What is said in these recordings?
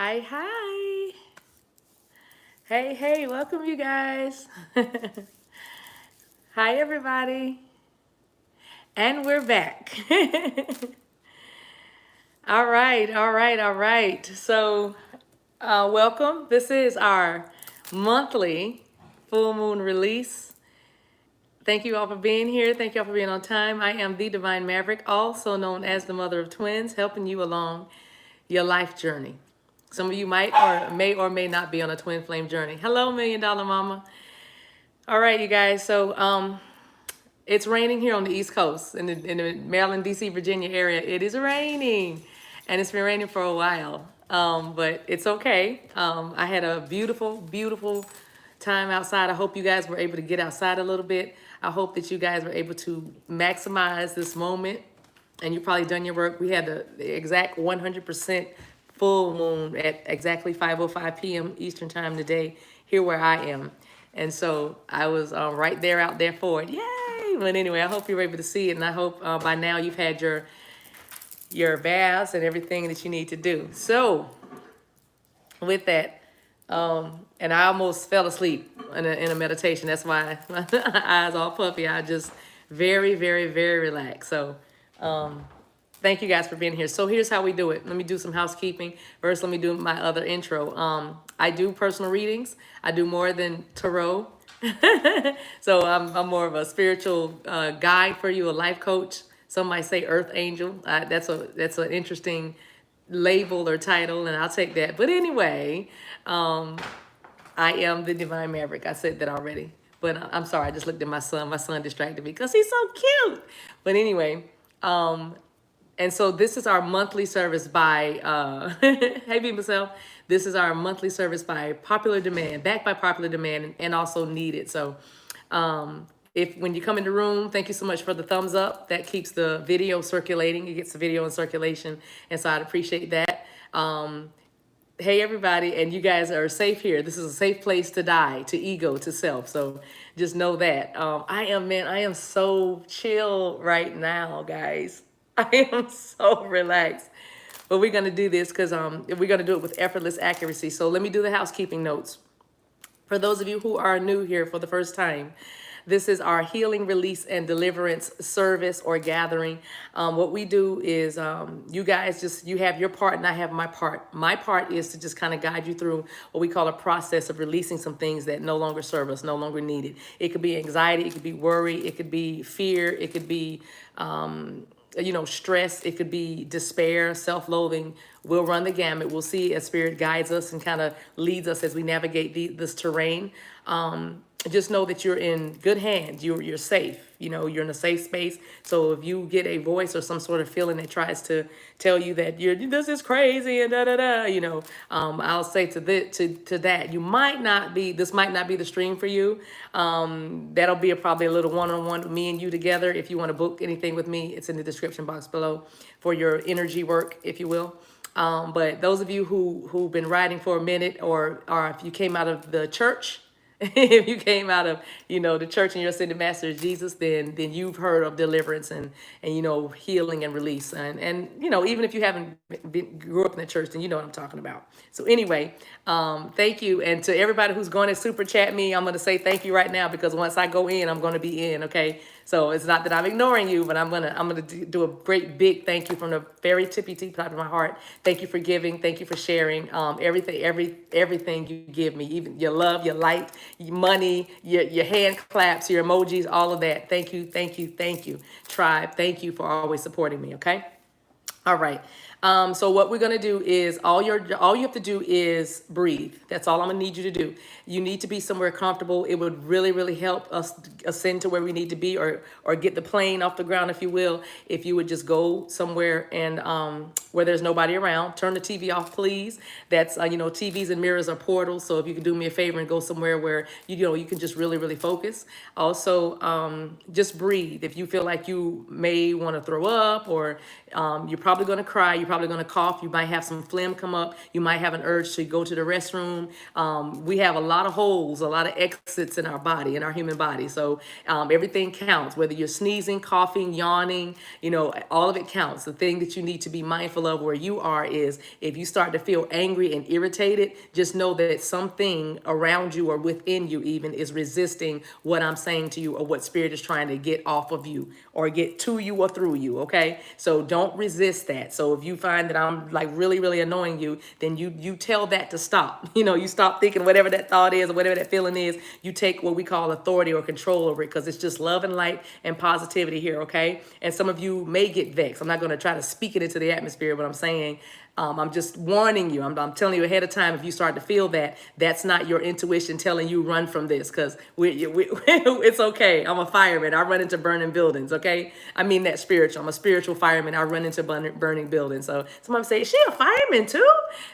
Hi, hi. Hey, hey, welcome you guys. Hi, everybody. And we're back. All right, all right, all right. So, welcome. This is our monthly full moon release. Thank you all for being here. Thank you all for being on time. I am the Divine Maverick, also known as the mother of twins, helping you along your life journey. Some of you might or may not be on a twin flame journey. Hello, $1 Million Mama. All right, you guys. So it's raining here on the East Coast in the Maryland, DC, Virginia area. It is raining, and it's been raining for a while. But it's okay. I had a beautiful, beautiful time outside. I hope you guys were able to get outside a little bit. I hope that you guys were able to maximize this moment, and you probably done your work. We had the exact 100% full moon at exactly 5:05 p.m. Eastern time today here where I am. And so I was right there out there for it. Yay! But anyway, I hope you were able to see it, and I hope by now you've had your baths and everything that you need to do. So with that, and I almost fell asleep in a meditation. That's why my eyes all puffy. I just very, very, very relaxed. So thank you guys for being here. So here's how we do it. Let me do some housekeeping. First, let me do my other intro. I do personal readings. I do more than tarot. So I'm more of a spiritual guide for you, a life coach. Some might say earth angel. That's an interesting label or title, and I'll take that. But anyway, I am the Divine Maverick. I said that already. But I'm sorry, I just looked at my son. My son distracted me because he's so cute. But anyway, and so this is our monthly service by, hey, be myself. This is our monthly service by popular demand, backed by popular demand, and also needed. So if when you come in the room, thank you so much for the thumbs up. That keeps the video circulating. It gets the video in circulation. And so I'd appreciate that. Hey, everybody, and you guys are safe here. This is a safe place to die, to ego, to self. So just know that. I am so chill right now, guys. I am so relaxed. But we're going to do this because we're going to do it with effortless accuracy. So let me do the housekeeping notes. For those of you who are new here for the first time, this is our healing, release, and deliverance service or gathering. What we do is you guys you have your part and I have my part. My part is to just kind of guide you through what we call a process of releasing some things that no longer serve us, no longer needed. It could be anxiety, it could be worry, it could be fear, it could be stress, it could be despair, self-loathing. We'll run the gamut. We'll see as spirit guides us and kind of leads us as we navigate this terrain. Just know that you're in good hands. You're safe. You're in a safe space. So if you get a voice or some sort of feeling that tries to tell you that this is crazy and da da da, I'll say to that you might not be. This might not be the stream for you. That'll be probably a little one-on-one with me and you together. If you want to book anything with me, it's in the description box below for your energy work, if you will. But those of you who've been riding for a minute, or if you came out of the church. If you came out of the church and your ascended master is Jesus, then you've heard of deliverance and healing and release, and even if you haven't grew up in the church, then you know what I'm talking about. So anyway, thank you, and to everybody who's going to super chat me, I'm going to say thank you right now, because once I go in, I'm going to be in. Okay, so it's not that I'm ignoring you, but I'm gonna do a great big thank you from the very tippy top of my heart. Thank you for giving. Thank you for sharing. Everything you give me, even your love, your light, your money, your hand claps, your emojis, all of that. Thank you, thank you, thank you, tribe. Thank you for always supporting me. Okay. All right. So what we're gonna do is all you have to do is breathe. That's all I'm gonna need you to do. You need to be somewhere comfortable. It would really, really help us ascend to where we need to be, or get the plane off the ground, if you will. If you would just go somewhere and where there's nobody around, turn the TV off, please. That's TVs and mirrors are portals. So if you can do me a favor and go somewhere where you can just really, really focus. Also, just breathe. If you feel like you may want to throw up, or you're probably going to cry, you're probably going to cough. You might have some phlegm come up. You might have an urge to go to the restroom. We have a lot of holes, a lot of exits in our body, in our human body. So everything counts, whether you're sneezing, coughing, yawning, all of it counts. The thing that you need to be mindful of where you are is if you start to feel angry and irritated, just know that something around you or within you even is resisting what I'm saying to you or what spirit is trying to get off of you or get to you or through you. Okay. So don't resist that. So if you find that I'm like really, really annoying you, then you tell that to stop. You stop thinking whatever that thought is or whatever that feeling is. You take what we call authority or control over it, because it's just love and light and positivity here. Okay. And some of you may get vexed. I'm not going to try to speak it into the atmosphere, but I'm saying, I'm just warning you. I'm telling you ahead of time, if you start to feel that, that's not your intuition telling you run from this, because it's okay. I'm a fireman. I run into burning buildings, okay? I mean that spiritual. I'm a spiritual fireman. I run into burning buildings. So somebody say, is she a fireman too?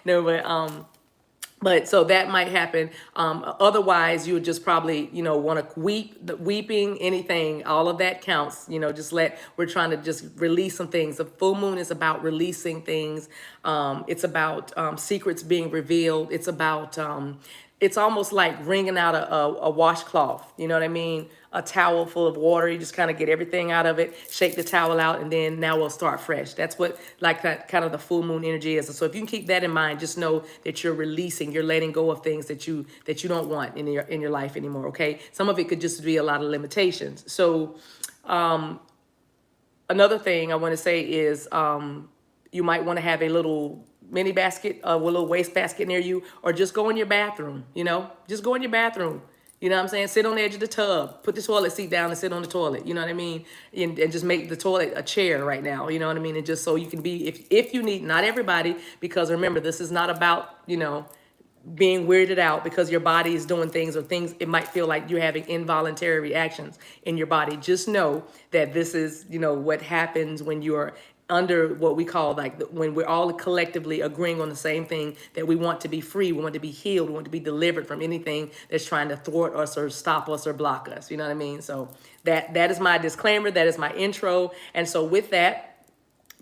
No, but so that might happen. Otherwise, you would just probably, want to weep, weeping, anything, all of that counts. We're trying to just release some things. The full moon is about releasing things. It's about secrets being revealed. It's about, it's almost like wringing out a washcloth. You know what I mean? A towel full of water. You just kind of get everything out of it, shake the towel out, and then now we'll start fresh. That's what like that kind of the full moon energy is. And so if you can keep that in mind, just know that you're releasing, you're letting go of things that you don't want in your life anymore. Okay. Some of it could just be a lot of limitations. So another thing I want to say is you might want to have a little mini basket, a little waste basket near you, or just go in your bathroom, just go in your bathroom. You know what I'm saying? Sit on the edge of the tub, put the toilet seat down and sit on the toilet. You know what I mean? And just make the toilet a chair right now. You know what I mean? And just so you can be, if you need, not everybody, because remember, this is not about, being weirded out because your body is doing things or things, it might feel like you're having involuntary reactions in your body. Just know that this is, what happens when you're under what we call when we're all collectively agreeing on the same thing, that we want to be free, we want to be healed, we want to be delivered from anything that's trying to thwart us or stop us or block us. You know what I mean? So that is my disclaimer. That is my intro. And so with that,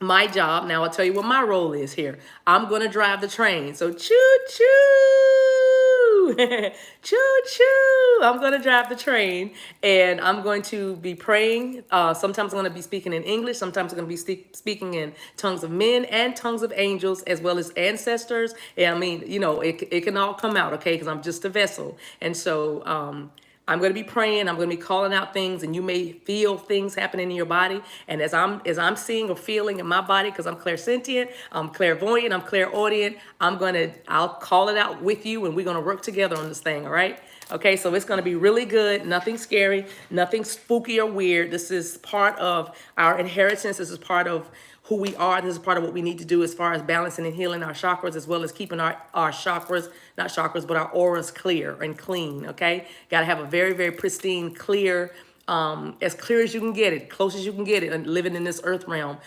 my job, now I'll tell you what my role is here. I'm going to drive the train. So choo choo, choo choo. I'm going to drive the train and I'm going to be praying. Sometimes I'm going to be speaking in English. Sometimes I'm going to be speaking in tongues of men and tongues of angels, as well as ancestors. And I mean, it can all come out, okay? Because I'm just a vessel. And so, I'm going to be praying. I'm going to be calling out things, and you may feel things happening in your body. And as I'm seeing or feeling in my body, because I'm clairsentient, I'm clairvoyant, I'm clairaudient, I'll call it out with you, and we're going to work together on this thing. All right. Okay. So it's going to be really good. Nothing scary, nothing spooky or weird. This is part of our inheritance. This is part of who we are. This is part of what we need to do as far as balancing and healing our chakras, as well as keeping our chakras, not chakras, but our auras clear and clean. Okay. Got to have a very, very pristine, clear, as clear as you can get it, close as you can get it, and living in this earth realm,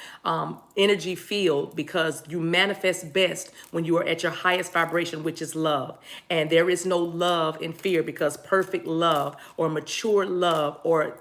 energy field, because you manifest best when you are at your highest vibration, which is love. And there is no love in fear, because perfect love or mature love or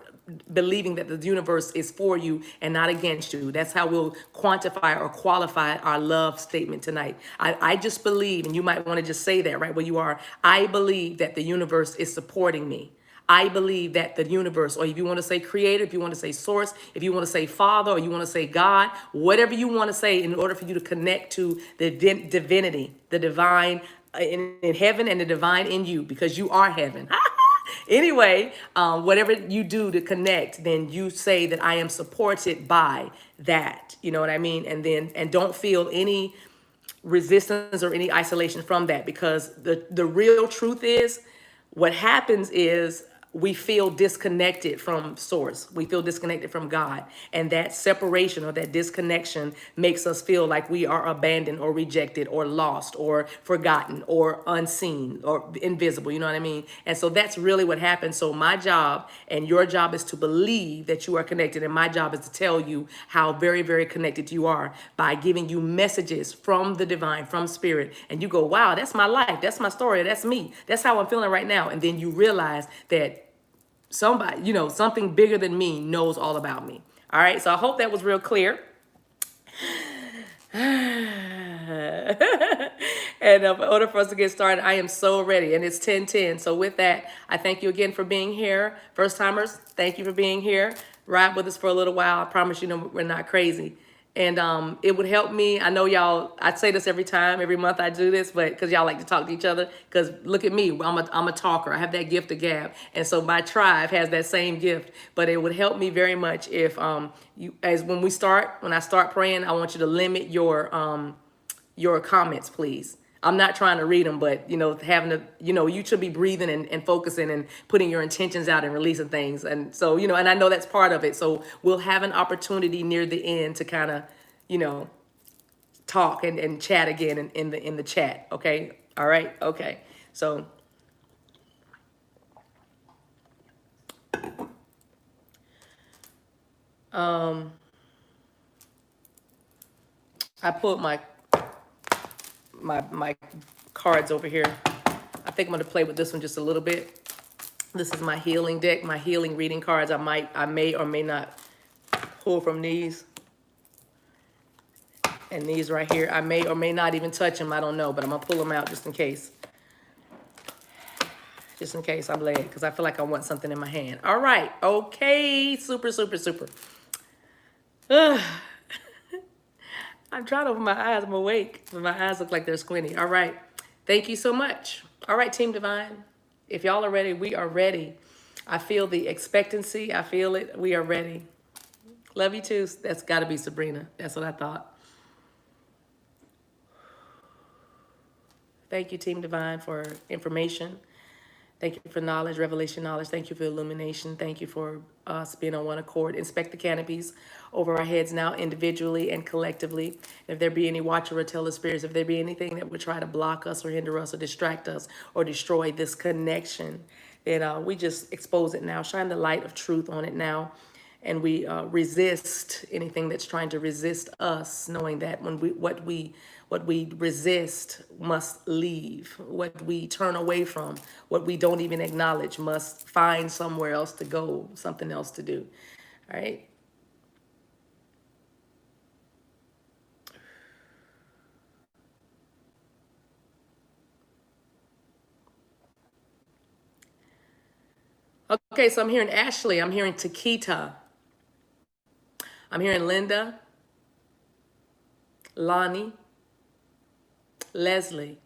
believing that the universe is for you and not against you. That's how we'll quantify or qualify our love statement tonight. I just believe, and you might want to just say that right where you are. I believe that the universe is supporting me. I believe that the universe, or if you want to say creator, if you want to say source, if you want to say father, or you want to say God, whatever you want to say in order for you to connect to the divinity, the divine in heaven and the divine in you, because you are heaven. Anyway, whatever you do to connect, then you say that I am supported by that. You know what I mean? And don't feel any resistance or any isolation from that, because the real truth is, what happens is we feel disconnected from source. We feel disconnected from God. And that separation or that disconnection makes us feel like we are abandoned or rejected or lost or forgotten or unseen or invisible. You know what I mean? And so that's really what happens. So my job and your job is to believe that you are connected. And my job is to tell you how very, very connected you are by giving you messages from the divine, from spirit. And you go, wow, that's my life. That's my story. That's me. That's how I'm feeling right now. And then you realize that somebody, something bigger than me knows all about me. All right. So I hope that was real clear. And in order for us to get started, I am so ready. And it's 10:10. So with that, I thank you again for being here. First timers, thank you for being here. Ride with us for a little while. I promise you, we're not crazy. And it would help me. I know y'all, I say this every time, every month I do this, but because y'all like to talk to each other. Because look at me, I'm a talker. I have that gift of gab. And so my tribe has that same gift. But it would help me very much if when I start praying, I want you to limit your comments, please. I'm not trying to read them, but having to, you should be breathing and focusing and putting your intentions out and releasing things. And so, and I know that's part of it. So we'll have an opportunity near the end to kind of, talk and chat again in the chat. Okay. All right. Okay. So I pulled my cards over here. I think I'm going to play with this one just a little bit. This is my healing deck, my healing reading cards. I may or may not pull from these. And these right here, I may or may not even touch them. I don't know, but I'm going to pull them out just in case. Just in case I'm led, because I feel like I want something in my hand. All right. Okay. Super, super, super. Ugh. I'm trying to open my eyes. I'm awake, but my eyes look like they're squinty. All right. Thank you so much. All right, Team Divine. If y'all are ready, we are ready. I feel the expectancy. I feel it. We are ready. Love you too. That's got to be Sabrina. That's what I thought. Thank you, Team Divine, for information. Thank you for knowledge, revelation knowledge. Thank you for illumination. Thank you for us being on one accord. Inspect the canopies over our heads now, individually and collectively. If there be any watcher or teller spirits, if there be anything that would try to block us or hinder us or distract us or destroy this connection, then we just expose it now. Shine the light of truth on it now. And we resist anything that's trying to resist us, knowing that when what we resist must leave. What we turn away from, what we don't even acknowledge, must find somewhere else to go, something else to do. All right. Okay, so I'm hearing Ashley. I'm hearing Takita. I'm hearing Linda, Lonnie, Leslie,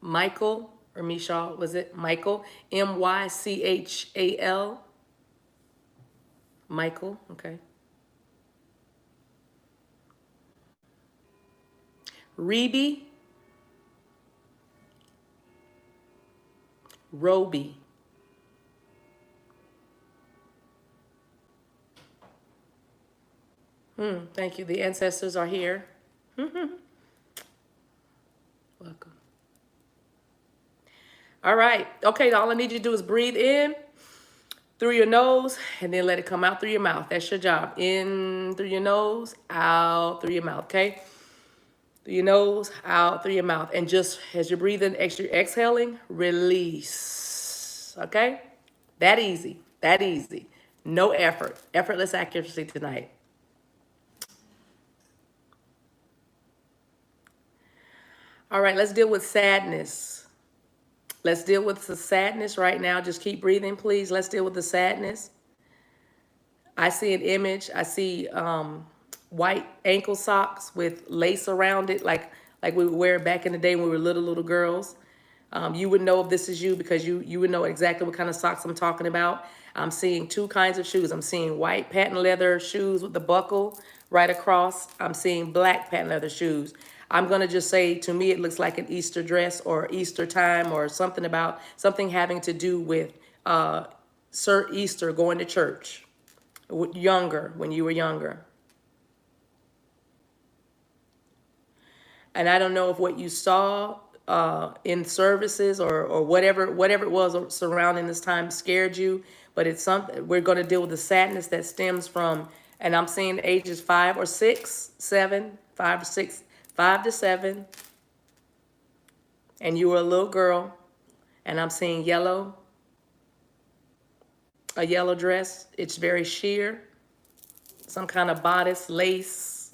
Michael, or Michal, was it Michael? Mychal. Michael, okay. Reby, Roby. Thank you. The ancestors are here. Welcome. All right. Okay, all I need you to do is breathe in through your nose and then let it come out through your mouth. That's your job. In through your nose, out through your mouth, okay? Through your nose, out through your mouth. And just as you're breathing, exhaling, release, okay? That easy. That easy. No effort. Effortless accuracy tonight. All right, let's deal with sadness. Let's deal with the sadness right now. Just keep breathing, please. Let's deal with the sadness. I see an image. I see white ankle socks with lace around it, like we would wear back in the day when we were little girls. You would know if this is you because you would know exactly what kind of socks I'm talking about. I'm seeing two kinds of shoes. I'm seeing white patent leather shoes with the buckle right across. I'm seeing black patent leather shoes. I'm going to just say, to me, it looks like an Easter dress or Easter time or something having to do with Sir Easter, going to church, when you were younger. And I don't know if what you saw in services or whatever it was surrounding this time scared you, but it's something. We're going to deal with the sadness that stems from, and I'm seeing ages 5 or 6, 7, 5 or 6, 5 to 7, and you were a little girl, and I'm seeing a yellow dress. It's very sheer, some kind of bodice, lacy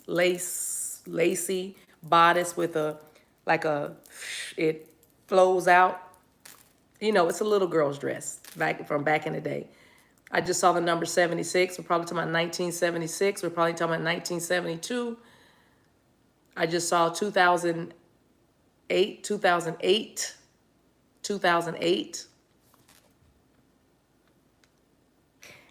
bodice with it flows out. You know, it's a little girl's dress from back in the day. I just saw the number 76. We're probably talking about 1976. We're probably talking about 1972. I just saw 2008, 2008, 2008.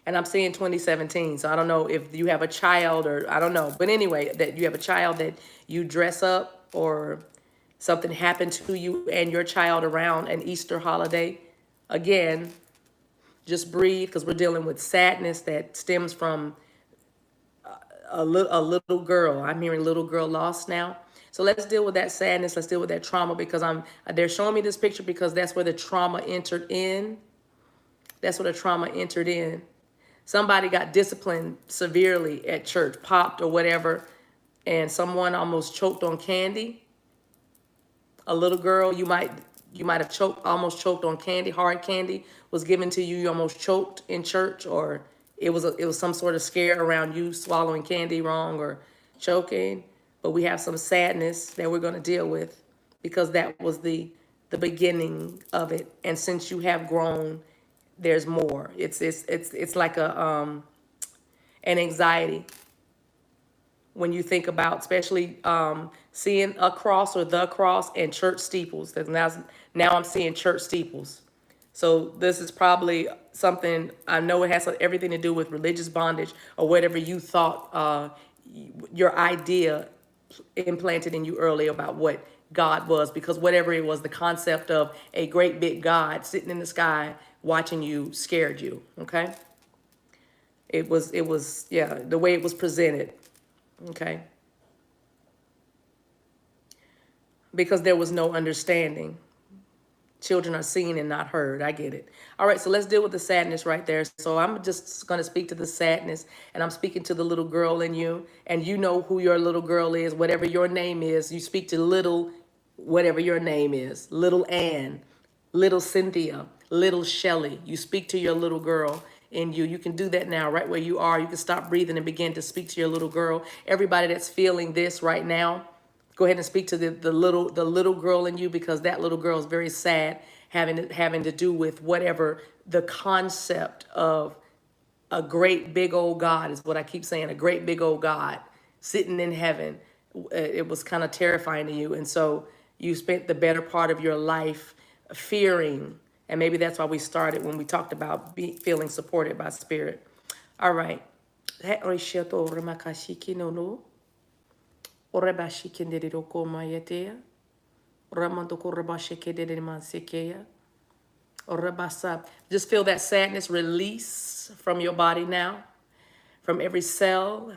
And I'm seeing 2017. So I don't know if you have a child or I don't know. But anyway, that you have a child that you dress up or something happened to you and your child around an Easter holiday. Again, just breathe because we're dealing with sadness that stems from a little girl. I'm hearing little girl lost now. So let's deal with that sadness. Let's deal with that trauma because they're showing me this picture because that's where the trauma entered in. That's where the trauma entered in. Somebody got disciplined severely at church, popped or whatever, and someone almost choked on candy. A little girl, you might have almost choked on candy. Hard candy was given to you. You almost choked in church, or it was some sort of scare around you swallowing candy wrong or choking. But we have some sadness that we're going to deal with because that was the beginning of it. And since you have grown, there's more. It's like an anxiety when you think about, especially seeing a cross or the cross and church steeples. Now I'm seeing church steeples. So this is probably something, I know it has everything to do with religious bondage or whatever you thought, your idea implanted in you earlier about what God was, because whatever it was, the concept of a great big God sitting in the sky watching you scared you, okay? It was, yeah, the way it was presented, okay? Because there was no understanding. Children are seen and not heard. I get it. All right, so let's deal with the sadness right there. So I'm just going to speak to the sadness, and I'm speaking to the little girl in you, and you know who your little girl is, whatever your name is. You speak to little, whatever your name is, little Ann, little Cynthia, little Shelly. You speak to your little girl in you. You can do that now right where you are. You can stop breathing and begin to speak to your little girl. Everybody that's feeling this right now, go ahead and speak to the little girl in you, because that little girl is very sad, having to do with whatever the concept of a great big old God is what I keep saying, a great big old God sitting in heaven. It was kind of terrifying to you. And so you spent the better part of your life fearing. And maybe that's why we started when we talked about feeling supported by spirit. All right. Just feel that sadness release from your body now, from every cell,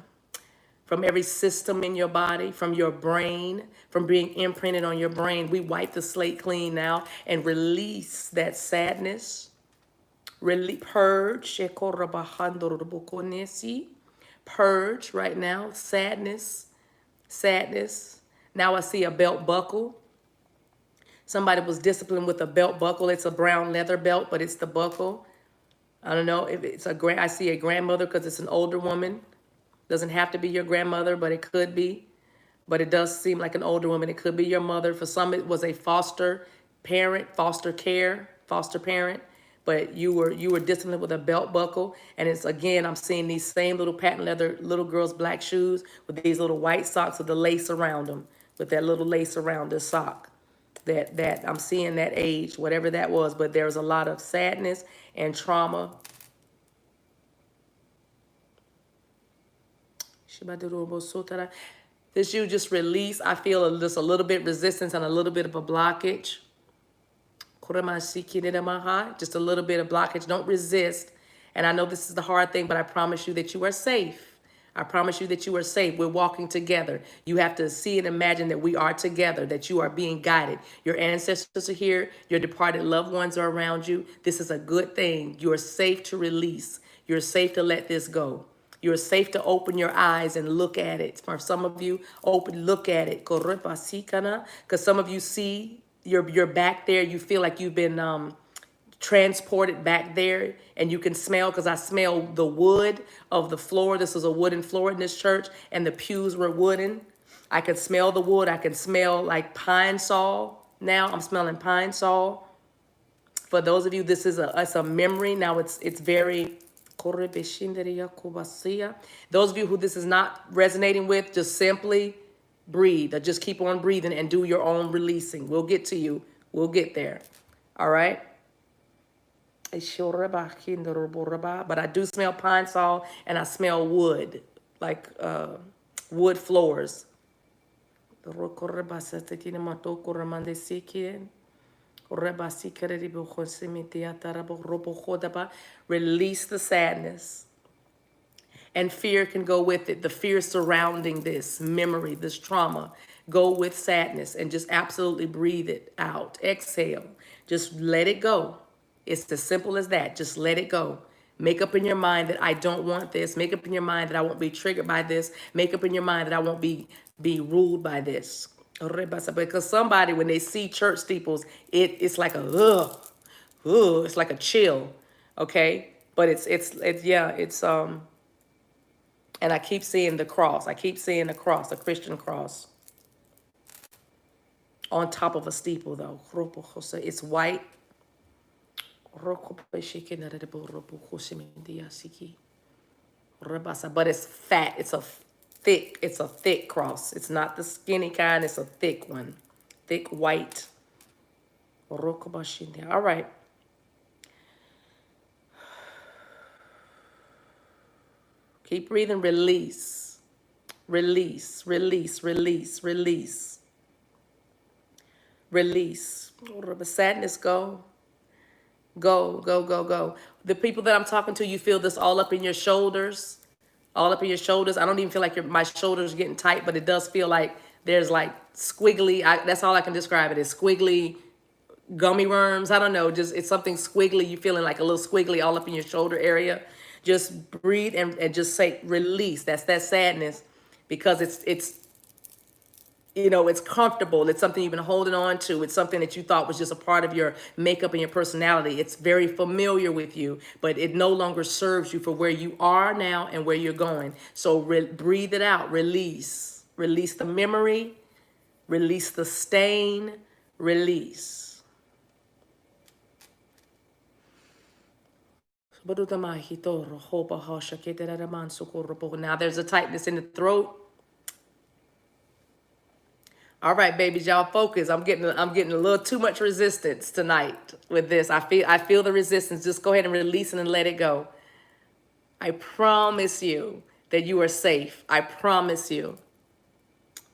from every system in your body, from your brain, from being imprinted on your brain. We wipe the slate clean now and release that sadness. Purge. Purge right now. Sadness. Now I see a belt buckle. Somebody was disciplined with a belt buckle. It's a brown leather belt, but it's the buckle. I don't know if it's I see a grandmother because it's an older woman. Doesn't have to be your grandmother, but it could be. But it does seem like an older woman. It could be your mother. For some, it was a foster parent, foster parent. But you were disciplined with a belt buckle. And it's, again, I'm seeing these same little patent leather little girls' black shoes with these little white socks with the lace around them, with that little lace around the sock. That I'm seeing that age, whatever that was. But there's a lot of sadness and trauma. This you just release. I feel just a little bit resistance and a little bit of a blockage. Just a little bit of blockage. Don't resist. And I know this is the hard thing, but I promise you that you are safe. I promise you that you are safe. We're walking together. You have to see and imagine that we are together, that you are being guided. Your ancestors are here. Your departed loved ones are around you. This is a good thing. You are safe to release. You're safe to let this go. You're safe to open your eyes and look at it. For some of you, look at it. Because some of you see you're back there. You feel like you've been transported back there, and you can smell, because I smell the wood of the floor. This is a wooden floor in this church, and the pews were wooden. I could smell the wood. I can smell like pine saw. Now I'm smelling pine saw. For those of you, this is it's a memory. Now it's very. Those of you who this is not resonating with, just simply breathe, or just keep on breathing and do your own releasing. We'll get to you. We'll get there. All right. But I do smell pine saw, and I smell wood, like wood floors. Release the sadness. And fear can go with it. The fear surrounding this memory, this trauma. Go with sadness and just absolutely breathe it out. Exhale. Just let it go. It's as simple as that. Just let it go. Make up in your mind that I don't want this. Make up in your mind that I won't be triggered by this. Make up in your mind that I won't be ruled by this. Because somebody, when they see church steeples, it's like a it's like a chill. Okay? But it's and I keep seeing the cross. I keep seeing the cross, a Christian cross. On top of a steeple, though. It's white. But it's fat. It's a thick cross. It's not the skinny kind. It's a thick one. Thick white. All right. Keep breathing. Release. Release. Release. Release. Release. Release. Sadness, go. Go, go, go, go. The people that I'm talking to, you feel this all up in your shoulders. All up in your shoulders. I don't even feel like my shoulders are getting tight, but it does feel like there's like squiggly. That's all I can describe it as, squiggly gummy worms. I don't know. Just it's something squiggly. You're feeling like a little squiggly all up in your shoulder area. Just breathe and just say release. That's that sadness, because it's it's comfortable. It's something you've been holding on to. It's something that you thought was just a part of your makeup and your personality. It's very familiar with you, but it no longer serves you for where you are now and where you're going. So breathe it out. Release. Release the memory. Release the stain. Release. Now there's a tightness in the throat. All right, babies, y'all focus. I'm getting a little too much resistance tonight with this. I feel the resistance. Just go ahead and release it and let it go. I promise you that you are safe. I promise you.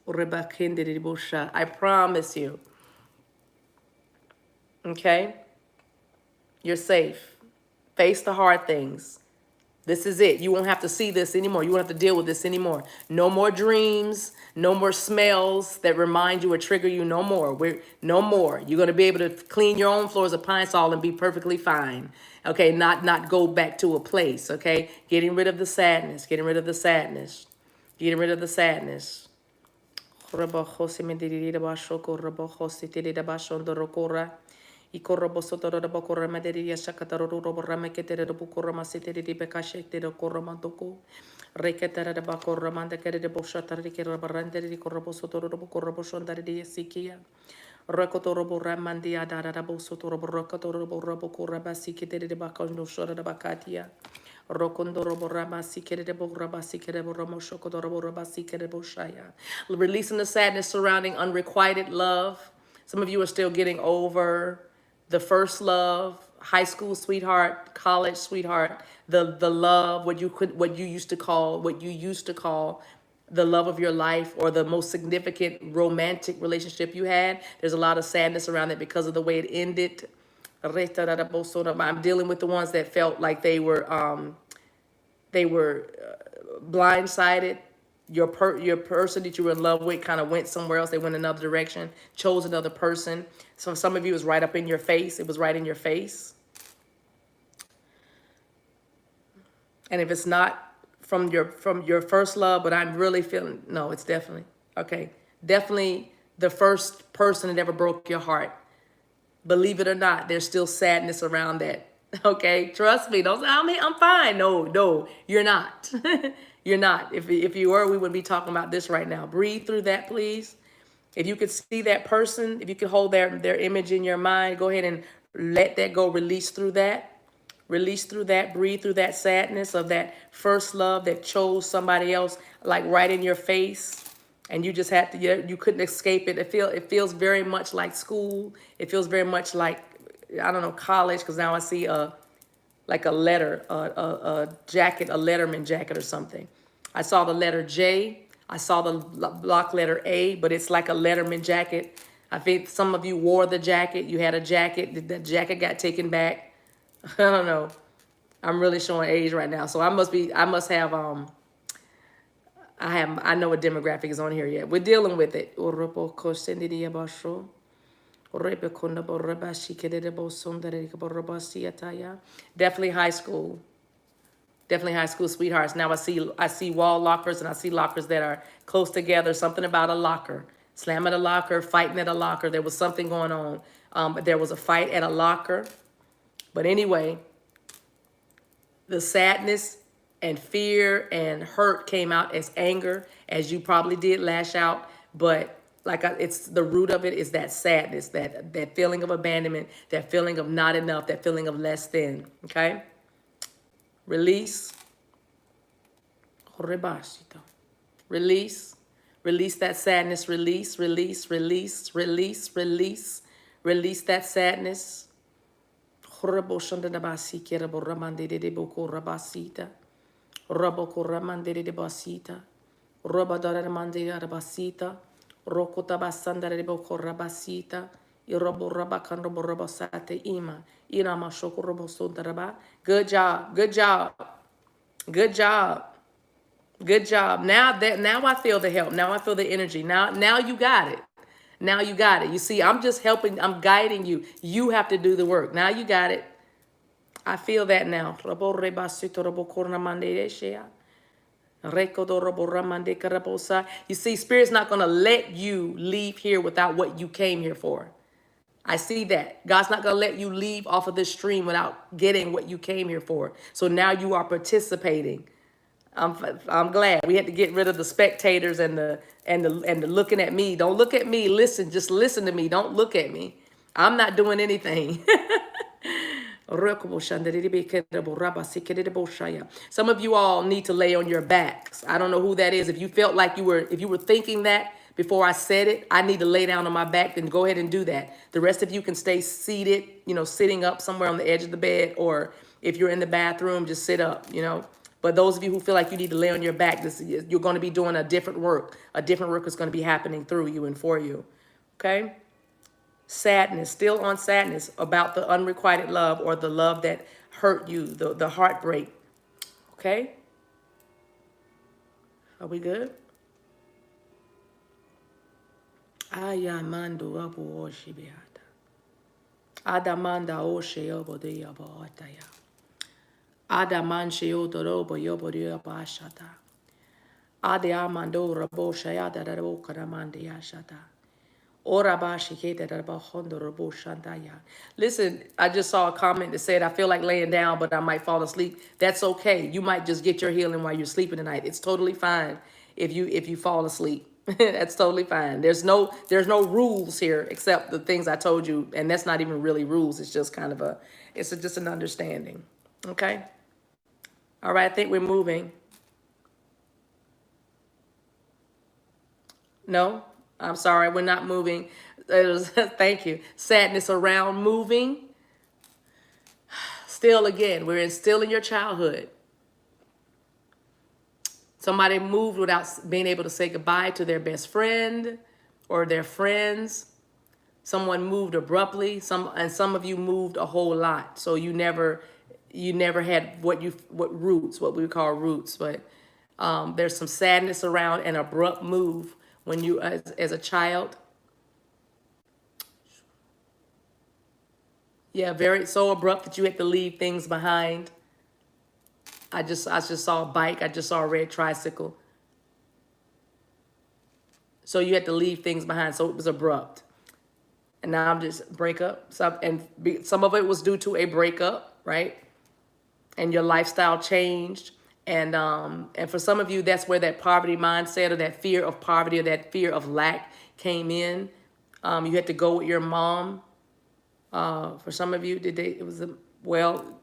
I promise you. Okay? You're safe. Face the hard things. This is it. You won't have to see this anymore. You won't have to deal with this anymore. No more dreams. No more smells that remind you or trigger you. No more. No more. You're going to be able to clean your own floors of pine sol and be perfectly fine. Okay, not go back to a place. Okay, getting rid of the sadness. Getting rid of the sadness. Getting rid of the sadness. Ikorobo sotoro da bokora maderiya shakataro robo rameketere da bokora masiteri di bekashete da koramandoko reketera da bakora mandakere de boshatari di kerabarande di korobo sotoro da bokora boshondari di sikia rekotoro boramandia da da bosotoro borokotoro borobokora basikete de bakondo shora da bakatia rokondoro borabasi kere de borabasi kere boromo shokodoro borabasi kere boshaya. Releasing the sadness surrounding unrequited love. Some of you are still getting over the first love, high school sweetheart, college sweetheart, the love, what you used to call the love of your life, or the most significant romantic relationship you had. There's a lot of sadness around it because of the way it ended. I'm dealing with the ones that felt like they were blindsided. Your person that you were in love with kind of went somewhere else. They went another direction, chose another person. So some of you, it was right up in your face. It was right in your face. And if it's not from your first love, but I'm really feeling, no, it's definitely, okay. Definitely the first person that ever broke your heart. Believe it or not, there's still sadness around that. Okay, trust me. Don't say I'm fine. No, no, you're not. You're not. If you were, we wouldn't be talking about this right now. Breathe through that, please. If you could see that person, if you could hold their image in your mind, go ahead and let that go. Release through that. Release through that. Breathe through that sadness of that first love that chose somebody else, like right in your face, and you just had to. You couldn't escape it. It feels very much like school. It feels very much like, I don't know, college, because now I see like a letter, a jacket, a Letterman jacket or something. I saw the letter J. I saw the block letter A, but it's like a Letterman jacket. I think some of you wore the jacket. You had a jacket. The jacket got taken back. I don't know. I'm really showing age right now. So I must have, I know what demographic is on here yet. We're dealing with it. Definitely high school. Definitely high school sweethearts. Now I see wall lockers, and I see lockers that are close together. Something about a locker. Slamming a locker, fighting at a locker. There was something going on. But there was a fight at a locker. But anyway, the sadness and fear and hurt came out as anger, as you probably did lash out. But it's the root of it is that sadness, that feeling of abandonment, that feeling of not enough, that feeling of less than. Okay? Release. Release. Release that sadness. Release, release, release, release, release. Release that sadness. Rabo ramande de boko rabasita. Raboko ramande de basita. Rabadara ramande de basita. Rokota basanda de boko rabasita. Irobo rabakan robo rabasate ima. Inama shoko robo sondaraba. Good job. Good job. Good job. Good job. Now I feel the help. Now I feel the energy. Now you got it. Now you got it. You see, I'm just helping. I'm guiding you. You have to do the work. Now you got it. I feel that now. You see, Spirit's not going to let you leave here without what you came here for. I see that. God's not going to let you leave off of this stream without getting what you came here for. So now you are participating. I'm glad we had to get rid of the spectators and the looking at me. Don't look at me. Listen, just listen to me. Don't look at me. I'm not doing anything. Some of you all need to lay on your backs. I don't know who that is. If you felt like if you were thinking that before I said it, I need to lay down on my back, then go ahead and do that. The rest of you can stay seated, sitting up somewhere on the edge of the bed, or if you're in the bathroom, just sit up, But those of you who feel like you need to lay on your back, you're going to be doing a different work. A different work is going to be happening through you and for you. Okay? Sadness, still on sadness about the unrequited love or the love that hurt you, the heartbreak. Okay? Are we good? Ayamando abu oshibiata. Adamanda oshe obode abaataya. Adaman sheodorobo yobodia bashata. Ade amando rabo shayada rabo karamande yashata. Listen, I just saw a comment that said, I feel like laying down, but I might fall asleep. That's okay. You might just get your healing while you're sleeping tonight. It's totally fine if you fall asleep. That's totally fine. There's no rules here except the things I told you, and that's not even really rules. It's just kind of just an understanding. Okay? All right, I think we're moving. No? I'm sorry, we're not moving. Thank you. Sadness around moving. Still, again, still in your childhood. Somebody moved without being able to say goodbye to their best friend or their friends. Someone moved abruptly. Some of you moved a whole lot. So you never had what we would call roots. But there's some sadness around an abrupt move when you as a child. Yeah, so abrupt that you had to leave things behind. I just saw a bike. I just saw a red tricycle. So you had to leave things behind. So it was abrupt. And now I'm just breakup. Some of it was due to a breakup, right? And your lifestyle changed. And for some of you, that's where that poverty mindset or that fear of poverty or that fear of lack came in. You had to go with your mom. For some of you,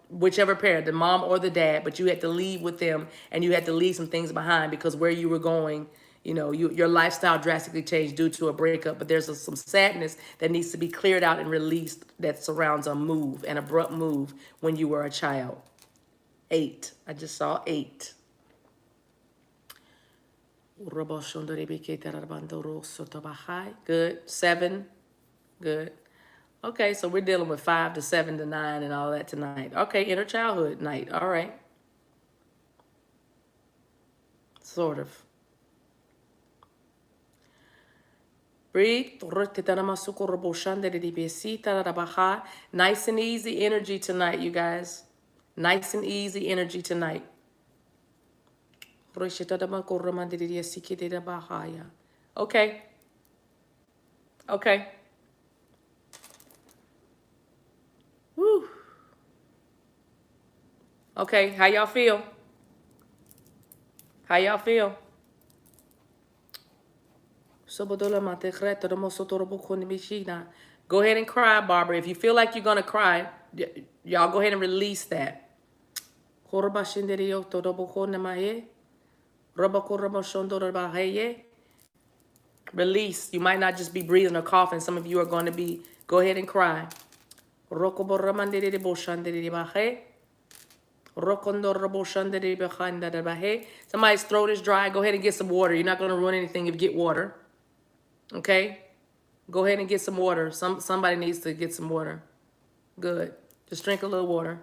whichever parent, the mom or the dad, but you had to leave with them and you had to leave some things behind because where you were going, your lifestyle drastically changed due to a breakup. But there's some sadness that needs to be cleared out and released that surrounds a move, an abrupt move when you were a child. 8. I just saw 8. Good. 7. Good. Okay, so we're dealing with 5 to 7 to 9 and all that tonight. Okay, inner childhood night. All right. Sort of. Breathe. Nice and easy energy tonight, you guys. Nice and easy energy tonight. Okay. Okay. Woo. Okay, how y'all feel? How y'all feel? Go ahead and cry, Barbara. If you feel like you're going to cry, y'all go ahead and release that. Release. You might not just be breathing or coughing. Some of you are going to be, go ahead and cry. Somebody's throat is dry. Go ahead and get some water. You're not going to ruin anything if you get water. Okay? Go ahead and get some water. Somebody needs to get some water. Good. Just drink a little water.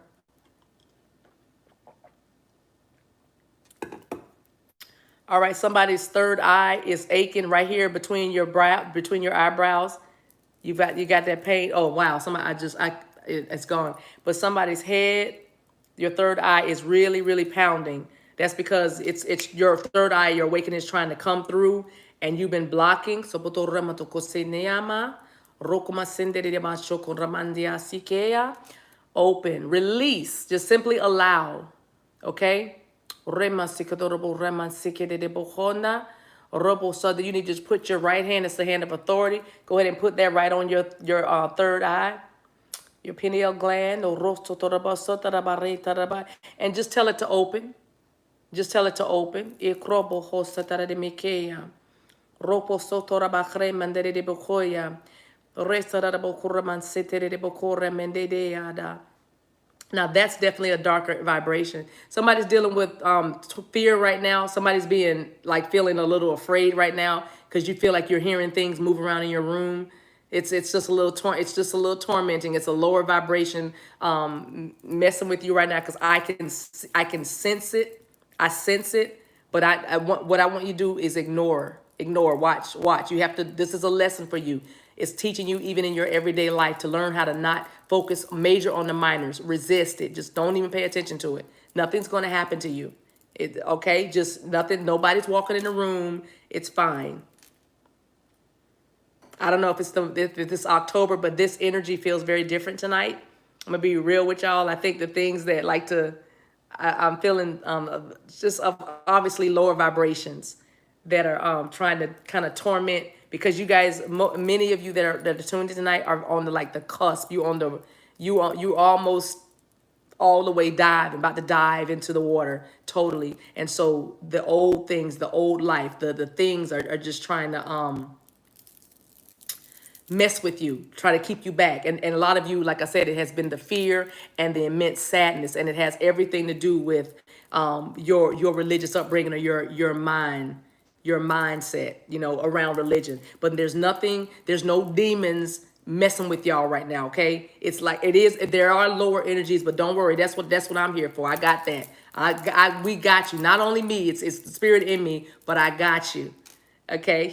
All right, somebody's third eye is aching right here between your eyebrows. You got that pain. Oh wow, it's gone. But somebody's head, your third eye is really, really pounding. That's because it's your third eye, your awakening is trying to come through, and you've been blocking. So open, release, just simply allow. Okay. So that you need to just put your right hand, it's the hand of authority. Go ahead and put that right on your third eye, your pineal gland, and just tell it to open. Just tell it to open. Now that's definitely a darker vibration. Somebody's dealing with fear right now. Somebody's being like feeling a little afraid right now because you feel like you're hearing things move around in your room. It's just a little tormenting. It's a lower vibration messing with you right now because I can sense it. I sense it, but what I want you to do is ignore. Watch. You have to. This is a lesson for you. It's teaching you even in your everyday life to learn how to not focus major on the minors. Resist it. Just don't even pay attention to it. Nothing's going to happen to you. Okay? Just nothing. Nobody's walking in the room. It's fine. I don't know if it's this October, but this energy feels very different tonight. I'm going to be real with y'all. I think the things that I'm feeling just obviously lower vibrations that are trying to kind of torment, because you guys, many of you that are tuned in tonight are on the cusp. You almost all the way about to dive into the water totally. And so the old things, the old life, the things are just trying to mess with you, try to keep you back. And a lot of you, like I said, it has been the fear and the immense sadness, and it has everything to do with your religious upbringing or your mindset, around religion. But there's no demons messing with y'all right now, okay? It's like there are lower energies, but don't worry, that's what I'm here for. I got that. We got you. Not only me, it's the spirit in me, but I got you. Okay?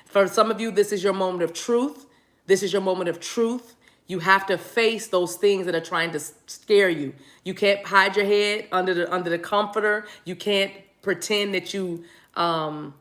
For some of you, this is your moment of truth. This is your moment of truth. You have to face those things that are trying to scare you. You can't hide your head under the comforter. You can't pretend that you know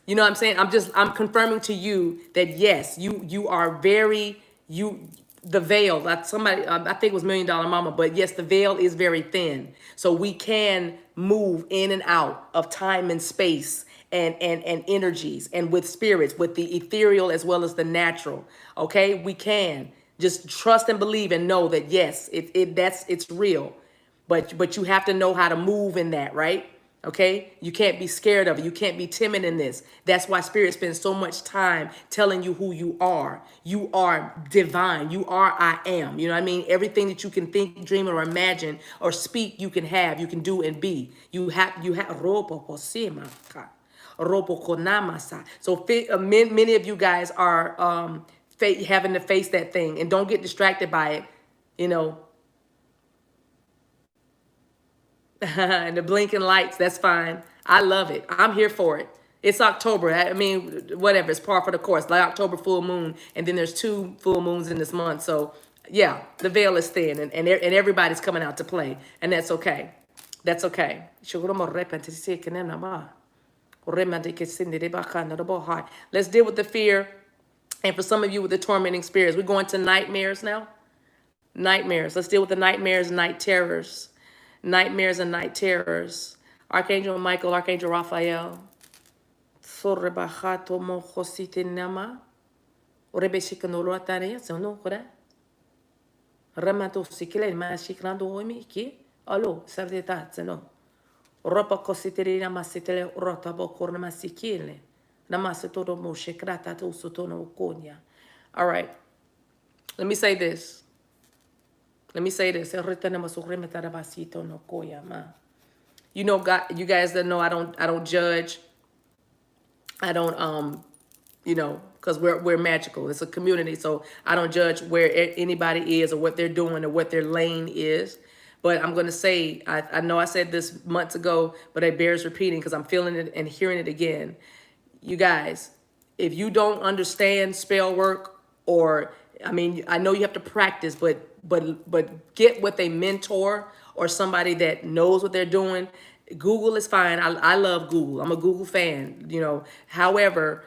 what I'm saying? I'm confirming to you that yes, you are very, the veil, like somebody, I think it was Million Dollar Mama, but yes, the veil is very thin. So we can move in and out of time and space and energies and with spirits, with the ethereal as well as the natural. Okay, we can just trust and believe and know that yes, it's real. But you have to know how to move in that, right? Okay, you can't be scared of it. You can't be timid in this. That's why Spirit spends so much time telling you who you are. You are divine. You are I am. You know what I mean? Everything that you can think, dream, or imagine or speak, you can have, you can do and be. You have. So many of you guys are having to face that thing, and don't get distracted by it. You know, and the blinking lights, that's fine. I love it. I'm here for it. It's October. I mean, whatever. It's par for the course. Like October full moon, and then there's 2 full moons in this month. So yeah, the veil is thin, and everybody's coming out to play, and that's okay. That's okay. Let's deal with the fear, and for some of you with the tormenting spirits, we're going to nightmares now. Nightmares. Let's deal with the nightmares and night terrors. Nightmares and night terrors. Archangel Michael, Archangel Raphael. Sorrebajato mojosite nama. Orebeshikanolotane, sono kora. Ramato sikile mashikrando hoimiki. Allo, savdeta, no. Ropa cositeri namasitele rotabo cornamasicile. Namasitoro moshekrata to sotono konya. All right. Let me say this. Let me say this. You know, God, you guys that know I don't judge. I don't you know, because we're magical. It's a community, so I don't judge where anybody is or what they're doing or what their lane is. But I'm gonna say, I know I said this months ago, but it bears repeating because I'm feeling it and hearing it again. You guys, if you don't understand spell work, or I mean, I know you have to practice, but get with a mentor or somebody that knows what they're doing. Google is fine. I love Google. I'm a Google fan, you know. However,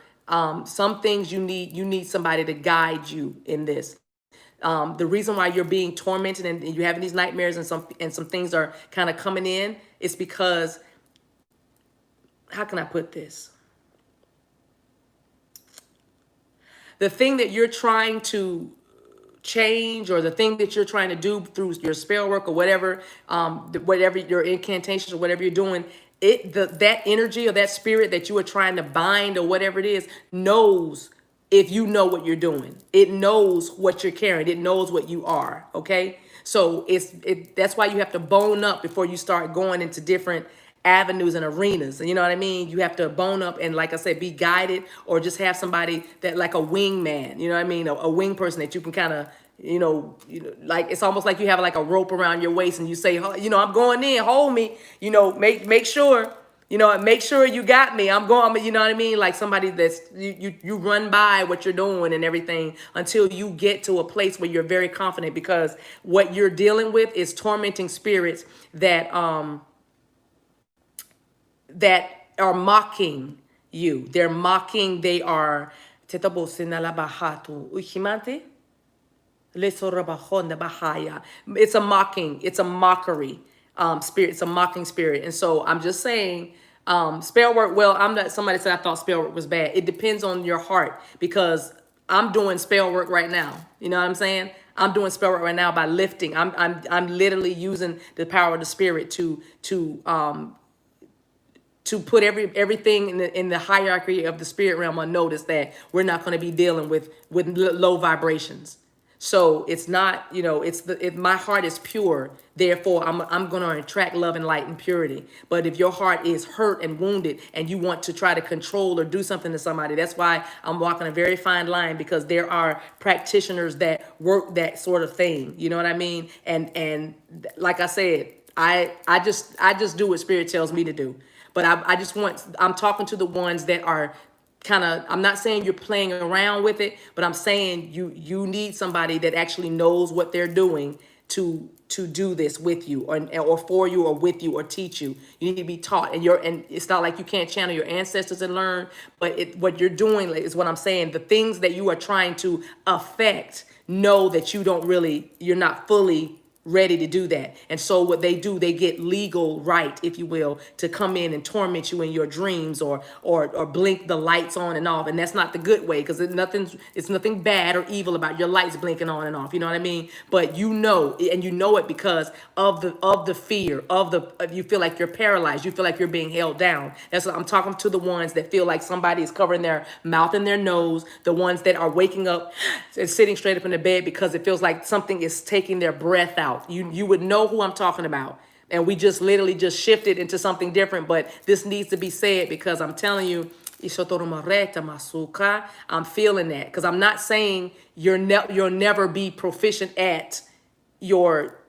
some things you need somebody to guide you in this. The reason why you're being tormented and you're having these nightmares and some things are kind of coming in is because, how can I put this? The thing that you're trying to change, or the thing that you're trying to do through your spell work or whatever, whatever your incantations or whatever you're doing, that energy or that spirit that you are trying to bind or whatever it is knows if you know what you're doing. It knows what you're carrying. It knows what you are. Okay. So that's why you have to bone up before you start going into different avenues and arenas. And you know what I mean? You have to bone up and, like I said, be guided, or just have somebody that, like a wingman, you know what I mean? A wing person that you can kind of, you know, like it's almost like you have like a rope around your waist and you say, oh, you know, I'm going in, hold me, you know, make sure, you know, make sure you got me. I'm going, you know what I mean? Like somebody that's, you run by what you're doing and everything until you get to a place where you're very confident, because what you're dealing with is tormenting spirits that are mocking you. They're mocking, they are it's a mocking, it's a mockery spirit, it's a mocking spirit. And so I'm just saying, spell work, well, I'm not, somebody said I thought spell work was bad. It depends on your heart, because I'm doing spell work right now. You know what I'm saying? I'm doing spell work right now by lifting. I'm literally using the power of the spirit to put everything in the hierarchy of the spirit realm on notice that we're not going to be dealing with low vibrations. So it's not, you know, my heart is pure, therefore I'm going to attract love and light and purity. But if your heart is hurt and wounded and you want to try to control or do something to somebody, that's why I'm walking a very fine line, because there are practitioners that work that sort of thing. You know what I mean? And like I said, I just do what spirit tells me to do. But I'm talking to the ones that are kind of, I'm not saying you're playing around with it, but I'm saying you need somebody that actually knows what they're doing to do this with you or for you or with you or teach you. You need to be taught, and it's not like you can't channel your ancestors and learn, but what you're doing is what I'm saying. The things that you are trying to affect, know that you're not fully ready to do that. And so what they do, they get legal right, if you will, to come in and torment you in your dreams or blink the lights on and off. And that's not the good way, because it's nothing bad or evil about your lights blinking on and off. You know what I mean? But you know, and you know it because of the fear you feel like you're paralyzed. You feel like you're being held down. That's what I'm talking to, the ones that feel like somebody is covering their mouth and their nose, the ones that are waking up and sitting straight up in the bed because it feels like something is taking their breath out. You would know who I'm talking about. And we just literally just shifted into something different, but this needs to be said because I'm telling you, I'm feeling that, because I'm not saying you'll never be proficient at your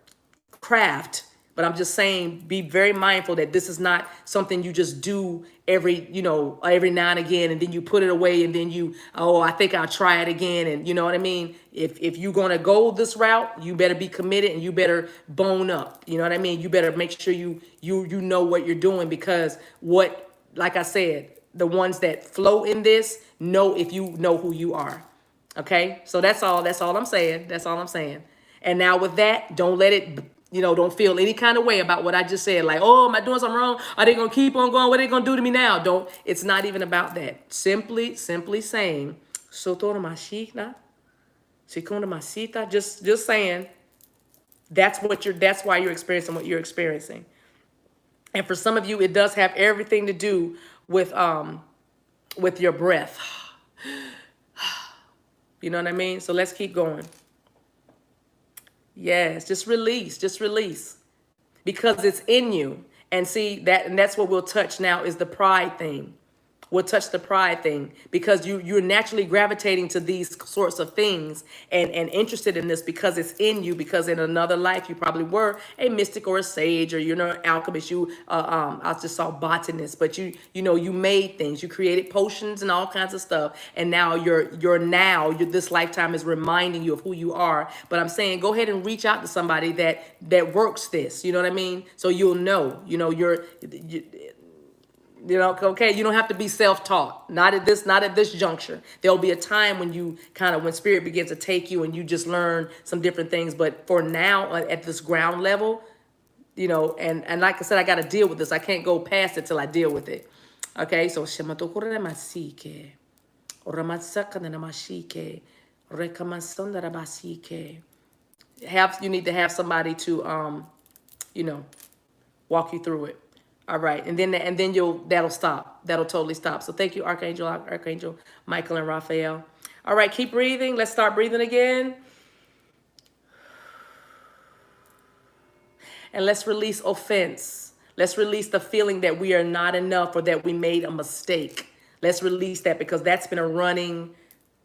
craft, but I'm just saying be very mindful that this is not something you just do every now and again, and then you put it away, and then I think I'll try it again. And you know what I mean? If you're gonna go this route, you better be committed and you better bone up. You know what I mean? You better make sure you know what you're doing, because like I said, the ones that flow in this know if you know who you are. Okay? So that's all I'm saying. That's all I'm saying. And now with that, don't let it, don't feel any kind of way about what I just said. Like, oh, am I doing something wrong? Are they going to keep on going? What are they going to do to me now? It's not even about that. Simply saying, just saying, that's why you're experiencing what you're experiencing. And for some of you, it does have everything to do with your breath. You know what I mean? So let's keep going. Yes, just release. Because it's in you. And see, that's what we'll touch now, is the pride thing. We'll touch the pride thing, because you're naturally gravitating to these sorts of things and interested in this because it's in you, because in another life you probably were a mystic or a sage, or an alchemist. I just saw botanist, but you made things, you created potions and all kinds of stuff, and now this lifetime is reminding you of who you are. But I'm saying, go ahead and reach out to somebody that works this. You know what I mean? So you'll know. Okay, you don't have to be self-taught. Not at this juncture. There'll be a time when spirit begins to take you and you just learn some different things. But for now, at this ground level, and like I said, I got to deal with this. I can't go past it till I deal with it. Okay, so you need to have somebody to walk you through it. All right, and then that'll stop. That'll totally stop. So thank you, Archangel Michael and Raphael. All right, keep breathing. Let's start breathing again. And let's release offense. Let's release the feeling that we are not enough or that we made a mistake. Let's release that, because that's been a running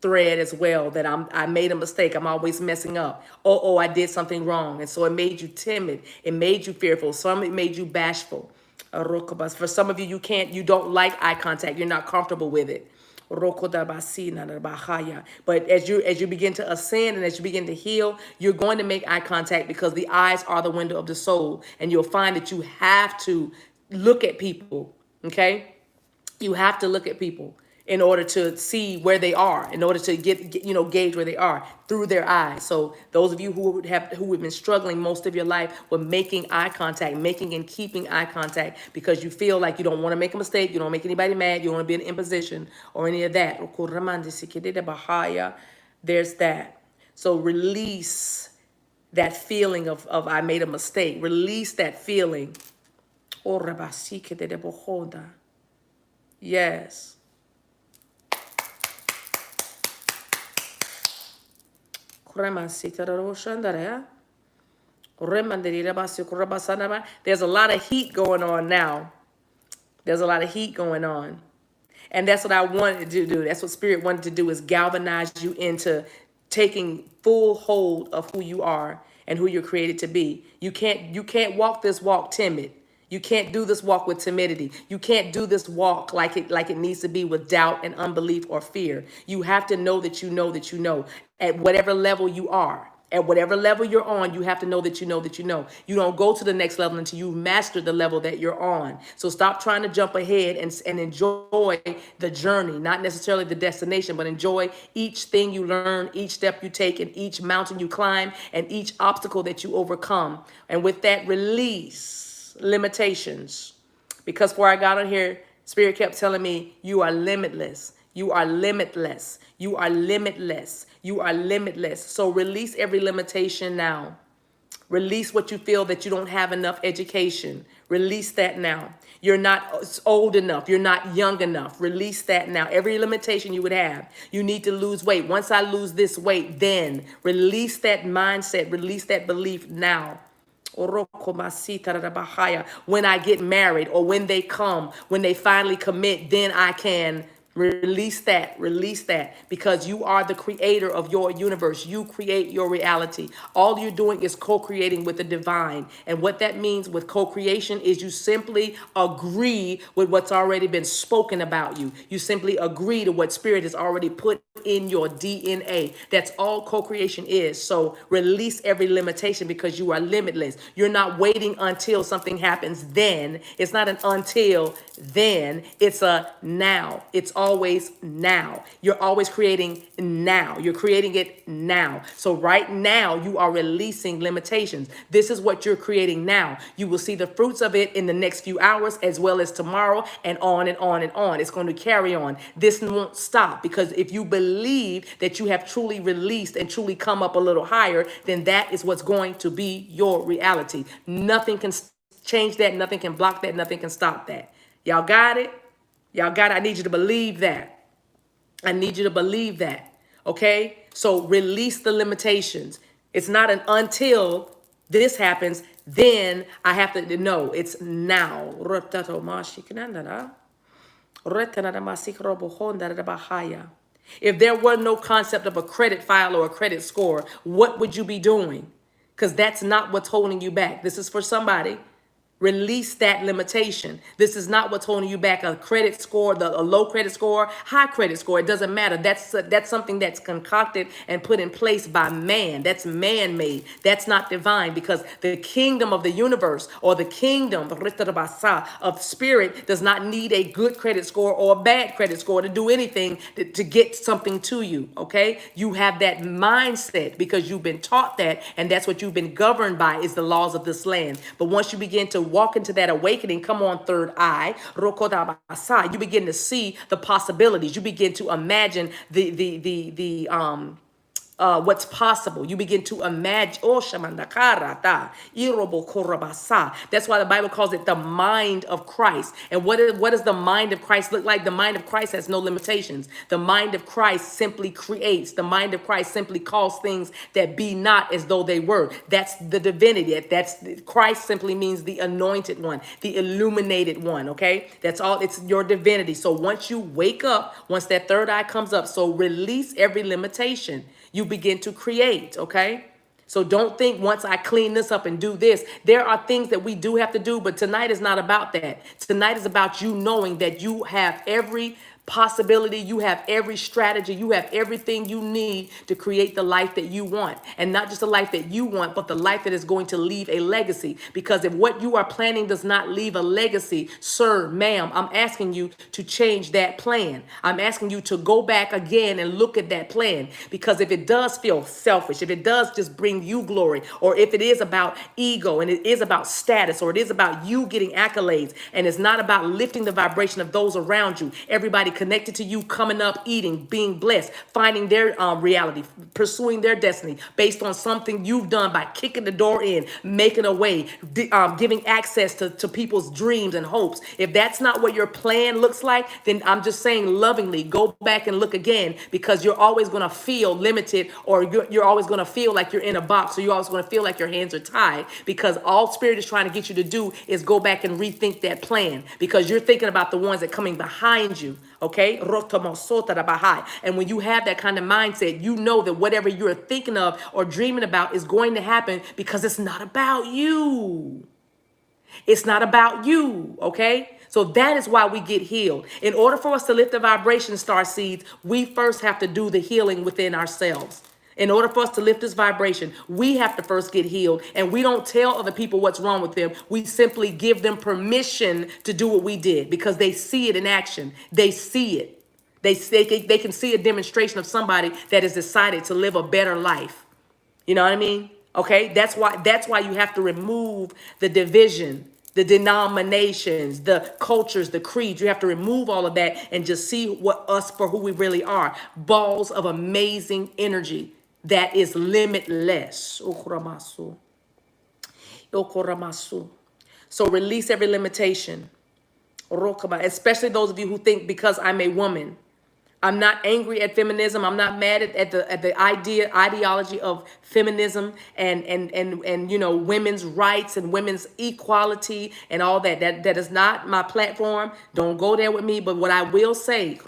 thread as well, that I made a mistake. I'm always messing up. I did something wrong. And so it made you timid. It made you fearful. Some it made you bashful. For some of you, you don't like eye contact. You're not comfortable with it. But as you begin to ascend and as you begin to heal, you're going to make eye contact, because the eyes are the window of the soul. And you'll find that you have to look at people. Okay? You have to look at people in order to see where they are, in order to gauge where they are through their eyes. So those of you who have been struggling most of your life with making eye contact, making and keeping eye contact, because you feel like you don't want to make a mistake, you don't make anybody mad, you don't want to be in imposition or any of that. There's that. So release that feeling of I made a mistake. Release that feeling. Yes. There's a lot of heat going on now. There's a lot of heat going on. And that's what I wanted to do. That's what Spirit wanted to do, is galvanize you into taking full hold of who you are and who you're created to be. You can't walk this walk timid. You can't do this walk with timidity. You can't do this walk like it needs to be, with doubt and unbelief or fear. You have to know that you know at whatever level you are. At whatever level you're on, you have to know that you know that you know. You don't go to the next level until you've mastered the level that you're on. So stop trying to jump ahead and enjoy the journey, not necessarily the destination, but enjoy each thing you learn, each step you take, and each mountain you climb, and each obstacle that you overcome. And with that, release limitations. Because before I got on here, Spirit kept telling me, you are limitless. You are limitless. You are limitless. You are limitless. So release every limitation now. Release what you feel that you don't have enough education. Release that now. You're not old enough. You're not young enough. Release that now. Every limitation you would have. You need to lose weight. Once I lose this weight, then release that mindset. Release that belief now. When I get married, or when they come, when they finally commit, then I can release that, because you are the creator of your universe. You create your reality. All you're doing is co-creating with the divine. And what that means with co-creation is you simply agree with what's already been spoken about you. You simply agree to what spirit has already put in your DNA. That's all co-creation is. So release every limitation, because you are limitless. You're not waiting until something happens then. It's not an until then. It's a now. It's always now. You're always creating now. You're creating it now. So right now you are releasing limitations. This is what you're creating now. You will see the fruits of it in the next few hours, as well as tomorrow, and on and on and on. It's going to carry on. This won't stop, because if you believe that you have truly released and truly come up a little higher, then that is what's going to be your reality. Nothing can change that. Nothing can block that. Nothing can stop that. Y'all got it? Y'all got it? I need you to believe that. I need you to believe that. Okay? So release the limitations. It's not an until this happens, then I have to know. It's now. If there were no concept of a credit file or a credit score, what would you be doing? Because that's not what's holding you back. This is for somebody. Release that limitation. This is not what's holding you back. A credit score, a low credit score, high credit score, it doesn't matter. That's something that's concocted and put in place by man. That's man-made. That's not divine, because the kingdom of the universe, or the kingdom of spirit, does not need a good credit score or a bad credit score to do anything to get something to you. Okay? You have that mindset because you've been taught that, and that's what you've been governed by, is the laws of this land. But once you begin to walk into that awakening, come on, third eye, you begin to see the possibilities. You begin to imagine what's possible. You begin to imagine. Oh, shamandakarata, irobokorabasa. That's why the Bible calls it the mind of Christ. And what does the mind of Christ look like? The mind of Christ has no limitations. The mind of Christ simply creates. The mind of Christ simply calls things that be not as though they were. That's the divinity. Christ simply means the anointed one, the illuminated one. Okay, that's all. It's your divinity. So once you wake up, once that third eye comes up, so release every limitation. You begin to create, okay? So don't think once I clean this up and do this. There are things that we do have to do, but tonight is not about that. Tonight is about you knowing that you have every possibility, you have every strategy, you have everything you need to create the life that you want. And not just the life that you want, but the life that is going to leave a legacy. Because if what you are planning does not leave a legacy, sir, ma'am, I'm asking you to change that plan. I'm asking you to go back again and look at that plan. Because if it does feel selfish, if it does just bring you glory, or if it is about ego and it is about status, or it is about you getting accolades, and it's not about lifting the vibration of those around you, everybody connected to you, coming up, eating, being blessed, finding their reality, pursuing their destiny based on something you've done by kicking the door in, making a way, giving access to people's dreams and hopes. If that's not what your plan looks like, then I'm just saying lovingly, go back and look again, because you're always going to feel limited, or you're always going to feel like you're in a box, or you're always going to feel like your hands are tied, because all spirit is trying to get you to do is go back and rethink that plan, because you're thinking about the ones that are coming behind you. Okay? And when you have that kind of mindset, you know that whatever you're thinking of or dreaming about is going to happen, because it's not about you. It's not about you. Okay? So that is why we get healed. In order for us to lift the vibration, star seeds, we first have to do the healing within ourselves. In order for us to lift this vibration, we have to first get healed. And we don't tell other people what's wrong with them. We simply give them permission to do what we did because they see it in action. They see it. They can see a demonstration of somebody that has decided to live a better life. You know what I mean? Okay, that's why you have to remove the division, the denominations, the cultures, the creeds. You have to remove all of that and just see what us for who we really are. Balls of amazing energy that is limitless. Okoramasu. Okoramasu. So release every limitation. Rokaba. Especially those of you who think because I'm a woman. I'm not angry at feminism. I'm not mad at the ideology of feminism and you know women's rights and women's equality and all that. That is not my platform. Don't go there with me. But what I will say,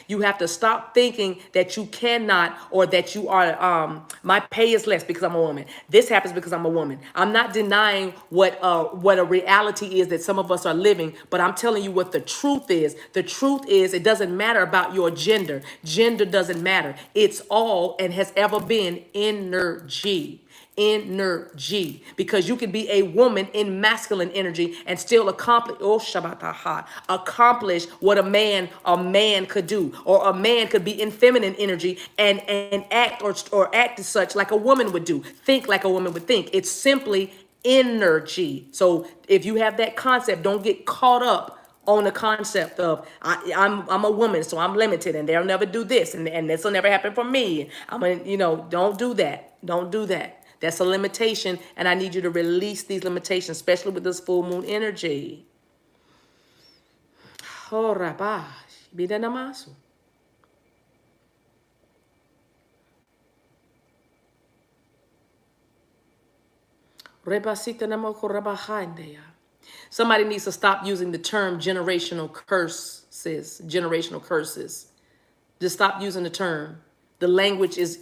you have to stop thinking that you cannot or that you are my pay is less because I'm a woman. This happens because I'm a woman. I'm not denying what a reality is that some of us are living, but I'm telling you what the truth is. The truth is it doesn't matter about your gender. Gender doesn't matter. It's all and has ever been energy. Energy, because you can be a woman in masculine energy and still accomplish what a man could do, or a man could be in feminine energy and act or act as such like a woman would do, think like a woman would think. It's simply energy. So if you have that concept, don't get caught up on the concept of I'm a woman, so I'm limited, and they'll never do this, and this will never happen for me. Don't do that. Don't do that. That's a limitation, and I need you to release these limitations, especially with this full moon energy. Oh, Rabbi, Bidanamasu. Somebody needs to stop using the term generational curses. Generational curses. Just stop using the term. The language is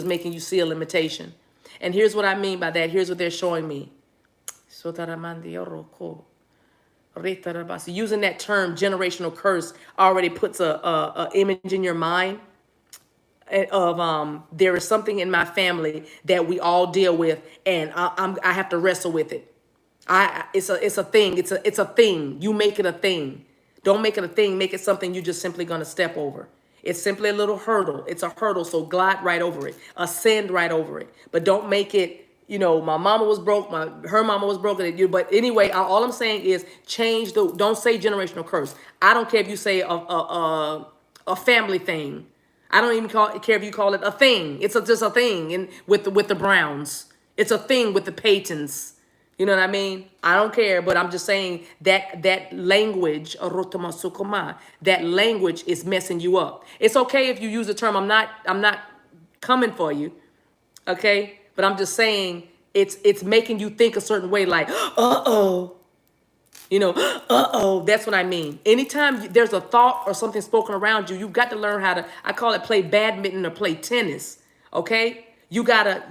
making you see a limitation. And here's what I mean by that. Here's what they're showing me. Using that term generational curse already puts a image in your mind of there is something in my family that we all deal with, and I have to wrestle with it. It's a thing. It's a thing. You make it a thing. Don't make it a thing. Make it something you're just simply gonna step over. It's simply a little hurdle. It's a hurdle, so glide right over it. Ascend right over it. But don't make it, my mama was broke, her mama was broken. But anyway, all I'm saying is don't say generational curse. I don't care if you say a family thing. I don't even care if you call it a thing. It's just a thing with the Browns. It's a thing with the Paytons. You know what I mean? I don't care, but I'm just saying that language, that language is messing you up. It's okay if you use the term. I'm not coming for you, okay? But I'm just saying it's making you think a certain way, like, that's what I mean. Anytime there's a thought or something spoken around you, you've got to learn how to, I call it play badminton or play tennis, okay? You gotta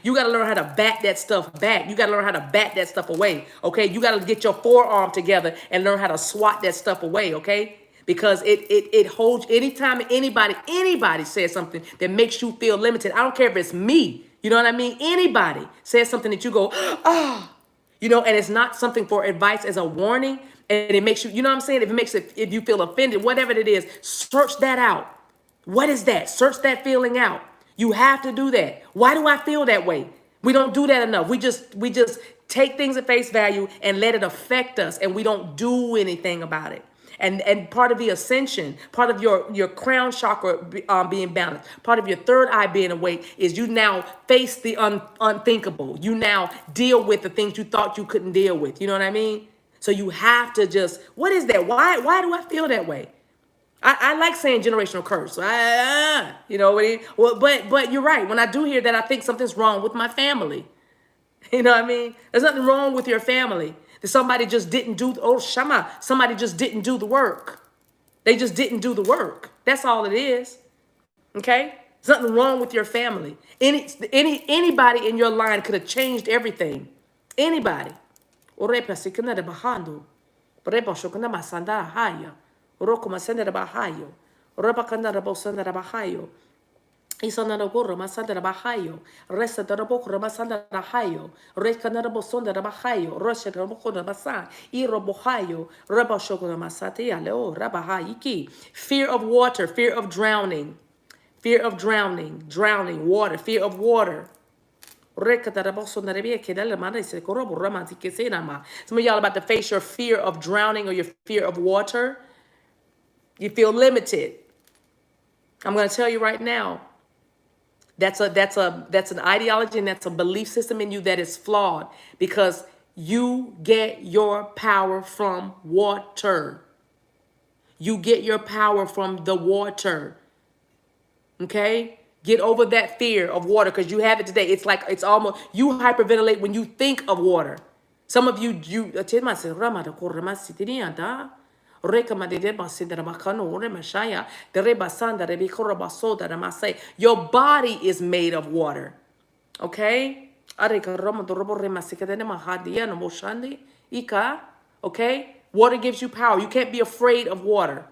you gotta learn how to bat that stuff back. You gotta learn how to bat that stuff away. Okay, you gotta get your forearm together and learn how to swat that stuff away. Okay, because it holds. Anytime anybody says something that makes you feel limited, I don't care if it's me. You know what I mean? Anybody says something that you go, and it's not something for advice, as a warning, and it makes you, you know what I'm saying? If you feel offended, whatever it is, search that out. What is that? Search that feeling out. You have to do that. Why do I feel that way? We don't do that enough. We just take things at face value and let it affect us, and we don't do anything about it. And part of the ascension, part of your crown chakra being balanced, part of your third eye being awake is you now face the unthinkable. You now deal with the things you thought you couldn't deal with. You know what I mean? So you have to just, what is that? Why do I feel that way? I like saying generational curse. But you're right. When I do hear that, I think something's wrong with my family. You know what I mean? There's nothing wrong with your family. That somebody just didn't do, somebody just didn't do the work. They just didn't do the work. That's all it is. Okay? There's nothing wrong with your family. Anybody in your line could have changed everything. Anybody. Reba shokuna masanda haya. Roko masanda bahayo. Reba kanda rebo sanda bahayo. Isana no gorro masanda bahayo. Resta da rebo gorro masanda bahayo. Reka na rebo sonda bahayo. Rosha da rebo gorro masa. Iro bohayo. Reba shokuna masate ya leo. Reba haiki. Fear of water. Fear of drowning. Fear of drowning. Drowning. Water. Fear of water. Some of y'all about to face your fear of drowning or your fear of water. You feel limited. I'm going to tell you right now, that's an ideology and that's a belief system in you that is flawed because you get your power from water. You get your power from the water. Okay? Get over that fear of water because you have it today. It's like it's almost you hyperventilate when you think of water. Some of you your body is made of water. Okay? Okay? Water gives you power. You can't be afraid of water.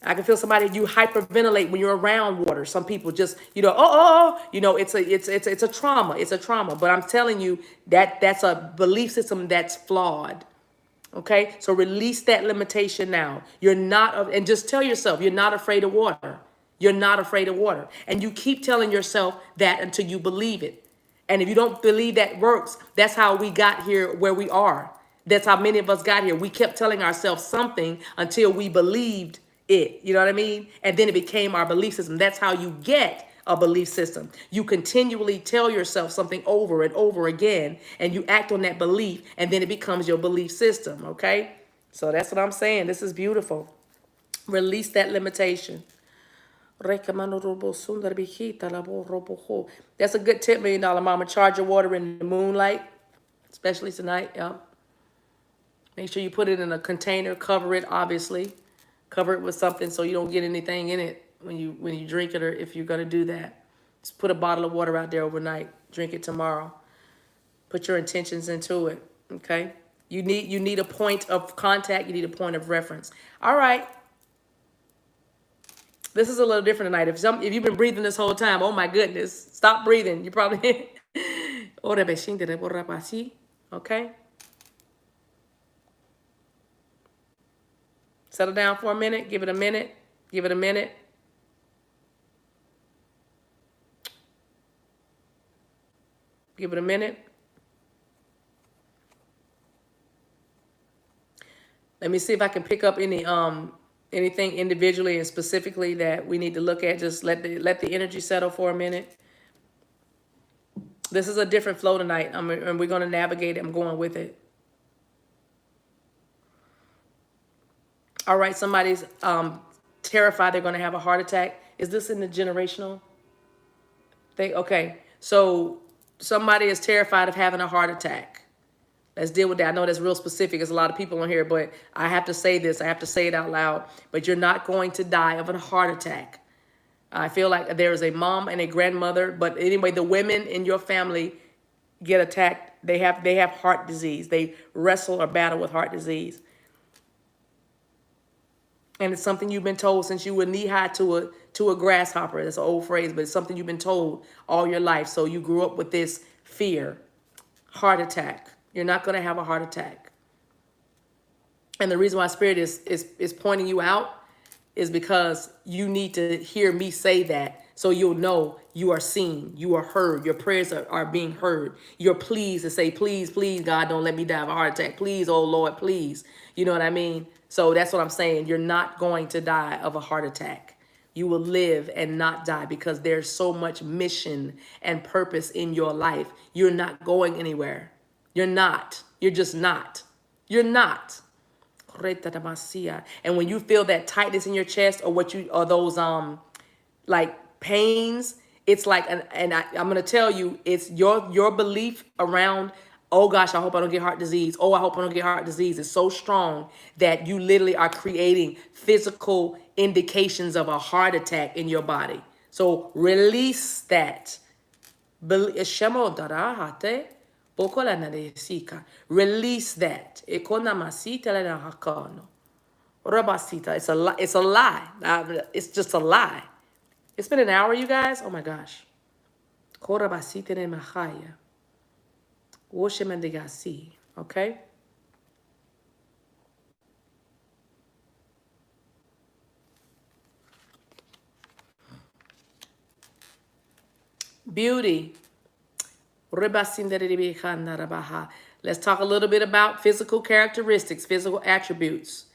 I can feel somebody, you hyperventilate when you're around water. Some people just, it's a trauma. It's a trauma. But I'm telling you that that's a belief system that's flawed. Okay? So release that limitation now. You're not, and just tell yourself, you're not afraid of water. You're not afraid of water. And you keep telling yourself that until you believe it. And if you don't believe that works, that's how we got here where we are. That's how many of us got here. We kept telling ourselves something until we believed it. You know what I mean? And then it became our belief system. That's how you get a belief system. You continually tell yourself something over and over again, and you act on that belief, and then it becomes your belief system. Okay? So that's what I'm saying. This is beautiful. Release that limitation. That's a good tip, $1 million mama. Charge your water in the moonlight, especially tonight. Yep. Make sure you put it in a container, cover it, obviously. Cover it with something so you don't get anything in it when you drink it, or if you're gonna do that. Just put a bottle of water out there overnight. Drink it tomorrow. Put your intentions into it. Okay? You need a point of contact, you need a point of reference. All right. This is a little different tonight. If you've been breathing this whole time, oh my goodness, stop breathing. You probably okay. Settle down for a minute. Give it a minute. Give it a minute. Give it a minute. Let me see if I can pick up anything individually and specifically that we need to look at. Just let the energy settle for a minute. This is a different flow tonight, and we're going to navigate it. I'm going with it. All right, somebody's terrified they're going to have a heart attack. Is this in the generational thing? Okay, so somebody is terrified of having a heart attack. Let's deal with that. I know that's real specific. There's a lot of people on here, but I have to say this. I have to say it out loud. But you're not going to die of a heart attack. I feel like there is a mom and a grandmother, but anyway, the women in your family get attacked. They have heart disease. They wrestle or battle with heart disease. And it's something you've been told since you were knee-high to a grasshopper. That's an old phrase, but it's something you've been told all your life. So you grew up with this fear. Heart attack. You're not going to have a heart attack. And the reason why Spirit is pointing you out is because you need to hear me say that so you'll know you are seen, you are heard, your prayers are being heard. You're pleased to say, please, please, God, don't let me die of a heart attack. Please, oh Lord, please. You know what I mean? So that's what I'm saying. You're not going to die of a heart attack. You will live and not die because there's so much mission and purpose in your life. You're not going anywhere. You're not. You're just not. You're not. And when you feel that tightness in your chest or those like pains, it's like, I'm going to tell you, it's your belief around, oh gosh, I hope I don't get heart disease. Oh, I hope I don't get heart disease. It's so strong that you literally are creating physical indications of a heart attack in your body. So release that. Bokola na de sika. Release that. Ekona masita la na hakano. Rabasita. It's a lie. It's a lie. It's just a lie. It's been an hour, you guys. Oh my gosh. Korabasita ne mahaya. Woshemandigasi. Okay? Beauty. Let's talk a little bit about physical characteristics, physical attributes.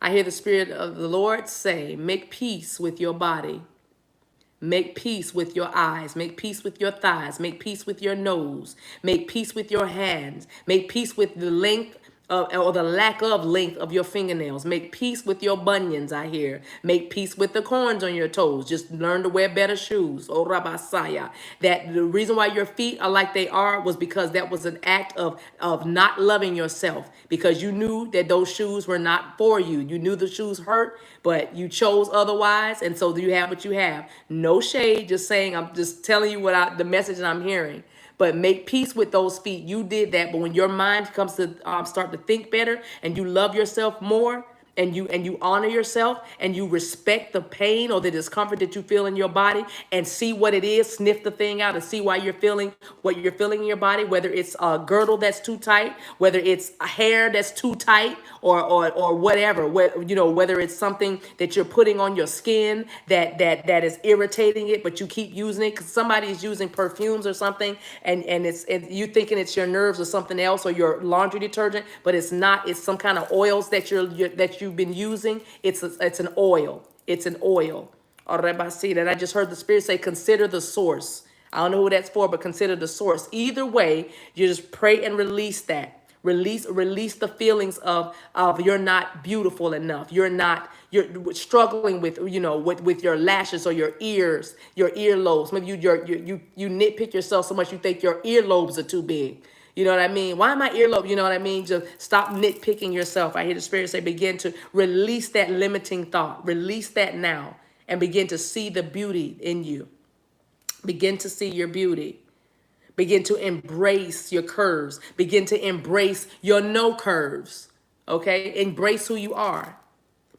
I hear the Spirit of the Lord say, make peace with your body. Make peace with your eyes. Make peace with your thighs. Make peace with your nose. Make peace with your hands. Make peace with the length or the lack of length of your fingernails. Make peace with your bunions, I hear. Make peace with the corns on your toes. Just learn to wear better shoes. Oh, Rabasaya. That the reason why your feet are like they are was because that was an act of not loving yourself, because you knew that those shoes were not for you. You knew the shoes hurt, but you chose otherwise, and so you have what you have. No shade, just saying, I'm just telling you the message that I'm hearing. But make peace with those feet. You did that, but when your mind comes to start to think better and you love yourself more, and you honor yourself and you respect the pain or the discomfort that you feel in your body and see what it is, sniff the thing out and see why you're feeling what you're feeling in your body, whether it's a girdle that's too tight, whether it's a hair that's too tight, or whatever, whether it's something that you're putting on your skin that is irritating it, but you keep using it because somebody is using perfumes or something, and you thinking it's your nerves or something else, or your laundry detergent, but it's not. It's some kind of oils that you've been using. It's an oil. It's an oil. And I just heard the Spirit say, consider the source. I don't know who that's for, but consider the source. Either way, you just pray and release that. Release the feelings of you're not beautiful enough. You're struggling with with your lashes or your ears, your earlobes. Maybe you nitpick yourself so much you think your earlobes are too big. You know what I mean? Why am I earlobe? You know what I mean? Just stop nitpicking yourself. I hear the Spirit say, begin to release that limiting thought. Release that now and begin to see the beauty in you. Begin to see your beauty. Begin to embrace your curves. Begin to embrace your no curves. Okay? Embrace who you are.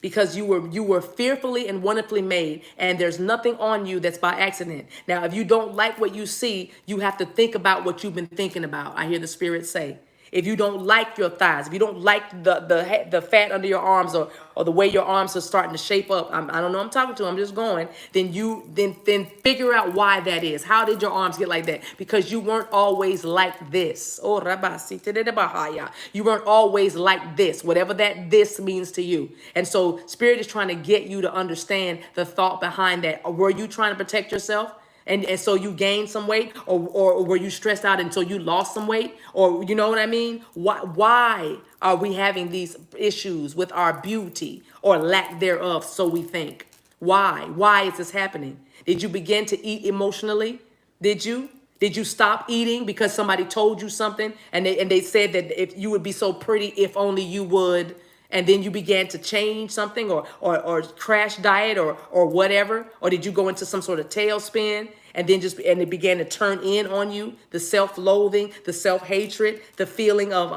Because you were fearfully and wonderfully made, and there's nothing on you that's by accident. Now, if you don't like what you see, you have to think about what you've been thinking about. I hear the Spirit say. If you don't like your thighs, if you don't like the fat under your arms, or the way your arms are starting to shape up, I don't know who I'm talking to, I'm just going, then figure out why that is. How did your arms get like that? Because you weren't always like this. Oh, Rabasi, Tedebahaya. You weren't always like this, whatever that this means to you. And so Spirit is trying to get you to understand the thought behind that. Or were you trying to protect yourself? And so you gained some weight, or were you stressed out until you lost some weight? Or you know what I mean? Why are we having these issues with our beauty or lack thereof, so we think? Why? Why is this happening? Did you begin to eat emotionally? Did you? Did you stop eating because somebody told you something and they said that if you would be so pretty if only you would, and then you began to change something, or crash diet, or whatever? Or did you go into some sort of tailspin and then it began to turn in on you, the self-loathing, the self-hatred, the feeling of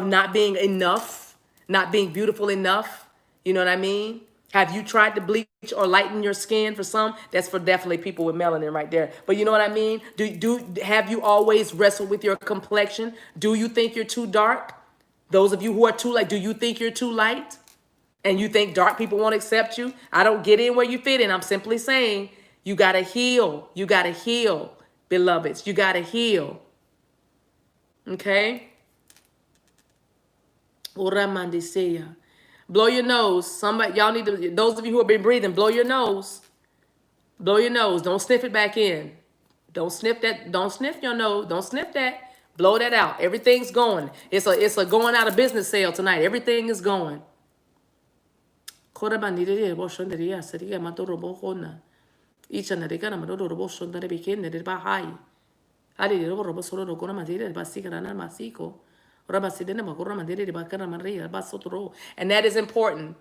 not being enough, not being beautiful enough? You know what I mean? Have you tried to bleach or lighten your skin? For some, that's for definitely people with melanin right there. But you know what I mean? Have you always wrestled with your complexion? Do you think you're too dark? Those of you who are too light, do you think you're too light? And you think dark people won't accept you? I don't get in where you fit in. I'm simply saying you got to heal. You got to heal, beloveds. You got to heal. Okay? Uramandiseya. Blow your nose. Somebody, y'all need to, those of you who have been breathing, blow your nose. Blow your nose. Don't sniff it back in. Don't sniff that. Don't sniff your nose. Don't sniff that. Blow that out. Everything's going. It's a going out of business sale tonight. Everything is going. And that is important.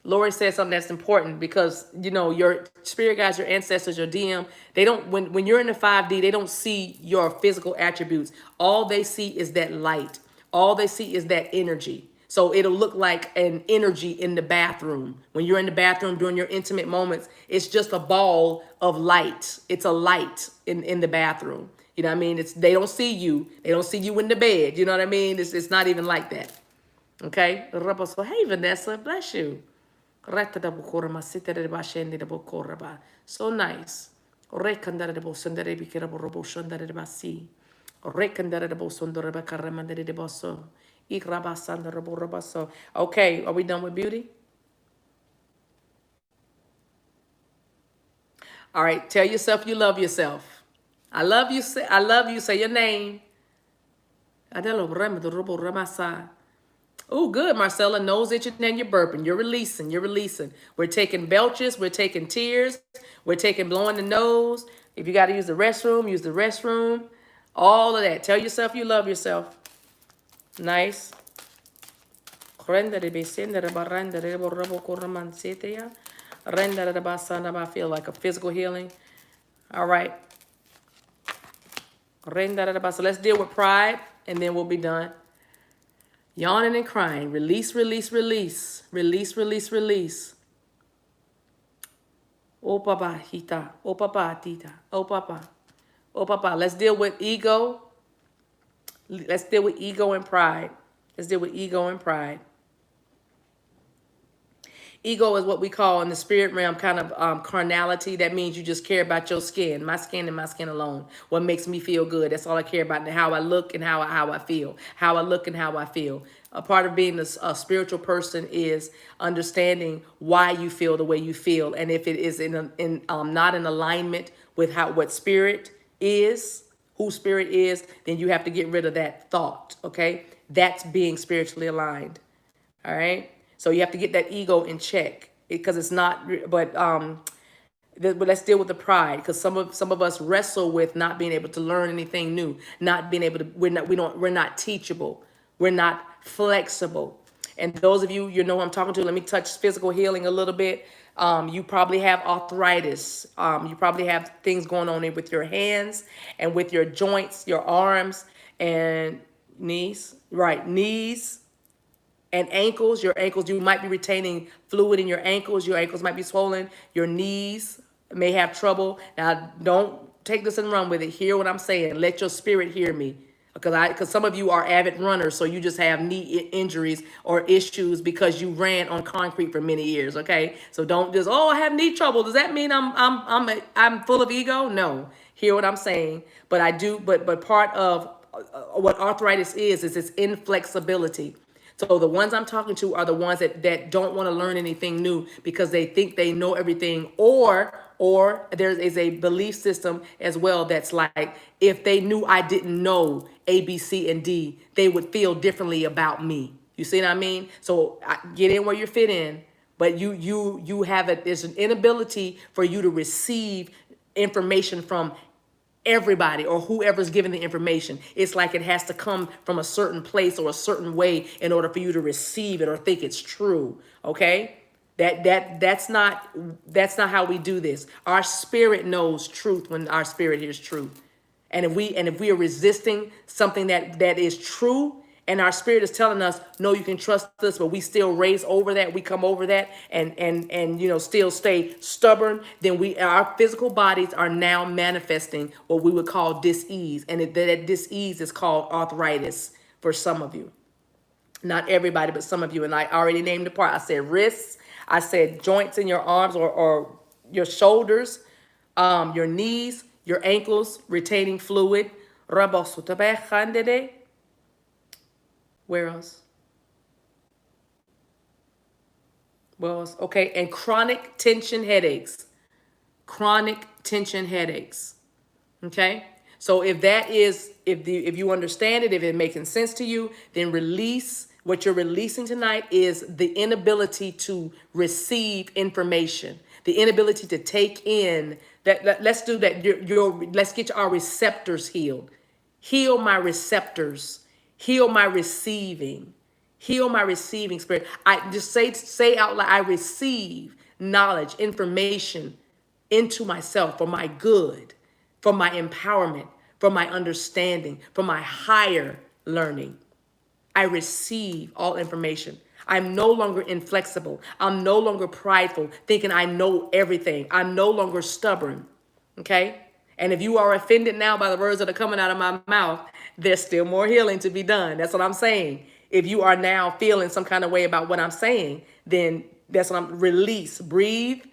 Lori said something that's important because, you know, your spirit guides, your ancestors, your DM, they don't, when you're in the 5D, they don't see your physical attributes. All they see is that light. All they see is that energy. So it'll look like an energy in the bathroom. When you're in the bathroom during your intimate moments, it's just a ball of light. It's a light in the bathroom. You know what I mean? They don't see you. They don't see you in the bed. You know what I mean? It's not even like that. Okay? So, hey, Vanessa, bless you. So nice. Okay, are we done with beauty? All right, tell yourself you love yourself. I love you. I love you. Say your name. Oh, good, Marcella. Nose itching and you're burping. You're releasing. You're releasing. We're taking belches. We're taking tears. We're taking blowing the nose. If you got to use the restroom, use the restroom. All of that. Tell yourself you love yourself. Nice. I feel like a physical healing. All right. So let's deal with pride and then we'll be done. Yawning and crying. Release, release, release. Release, release, release. Oh, papa, hita. Oh, papa, tita. Oh, papa. Oh, papa. Let's deal with ego. Let's deal with ego and pride. Let's deal with ego and pride. Ego is what we call in the spirit realm kind of carnality. That means you just care about your skin and my skin alone. What makes me feel good. That's all I care about. And how I look and how I feel. How I look and how I feel. A part of being a spiritual person is understanding why you feel the way you feel. And if it is not in alignment with what spirit is, who spirit is, then you have to get rid of that thought. Okay? That's being spiritually aligned. All right? So you have to get that ego in check because it's not, but let's deal with the pride because some of us wrestle with not being able to learn anything new, not being able to, we're not teachable. We're not flexible. And those of you, you know who I'm talking to, let me touch physical healing a little bit. You probably have arthritis. You probably have things going on with your hands and with your joints, your arms and knees, right? Knees. And ankles, your ankles, you might be retaining fluid in your ankles might be swollen, your knees may have trouble. Now, don't take this and run with it. Hear what I'm saying. Let your spirit hear me. Because some of you are avid runners, so you just have knee injuries or issues because you ran on concrete for many years, okay? So don't just, oh, I have knee trouble. Does that mean I'm full of ego? No. Hear what I'm saying. But I do, but part of what arthritis is it's inflexibility. So the ones I'm talking to are the ones that don't want to learn anything new because they think they know everything, or there is a belief system as well that's like, if they knew I didn't know A, B, C, and D, they would feel differently about me. You see what I mean? So get in where you fit in, but you have there's an inability for you to receive information from everybody or whoever's giving the information. It's like it has to come from a certain place or a certain way in order for you to receive it or think it's true. Okay? That's not how we do this. Our spirit knows truth when our spirit hears truth. And if we are resisting something that is true, and our spirit is telling us, no, you can trust us, but we still raise over that, we come over that and still stay stubborn, then our physical bodies are now manifesting what we would call dis-ease. And that dis-ease is called arthritis for some of you. Not everybody, but some of you. And I already named the part. I said wrists, I said joints in your arms or your shoulders, your knees, your ankles, retaining fluid. Where else? Where else? Okay, and chronic tension headaches. Chronic tension headaches. Okay? So if you understand it, if it's making sense to you, then release. What you're releasing tonight is the inability to receive information, the inability to take in that. Let's do that. Let's get our receptors healed. Heal my receptors. Heal my receiving. Heal my receiving spirit. I just say out loud, I receive knowledge, information into myself for my good, for my empowerment, for my understanding, for my higher learning. I receive all information. I'm no longer inflexible. I'm no longer prideful, thinking I know everything. I'm no longer stubborn. Okay? And if you are offended now by the words that are coming out of my mouth, there's still more healing to be done. That's what I'm saying. If you are now feeling some kind of way about what I'm saying, then that's what I'm release. Breathe,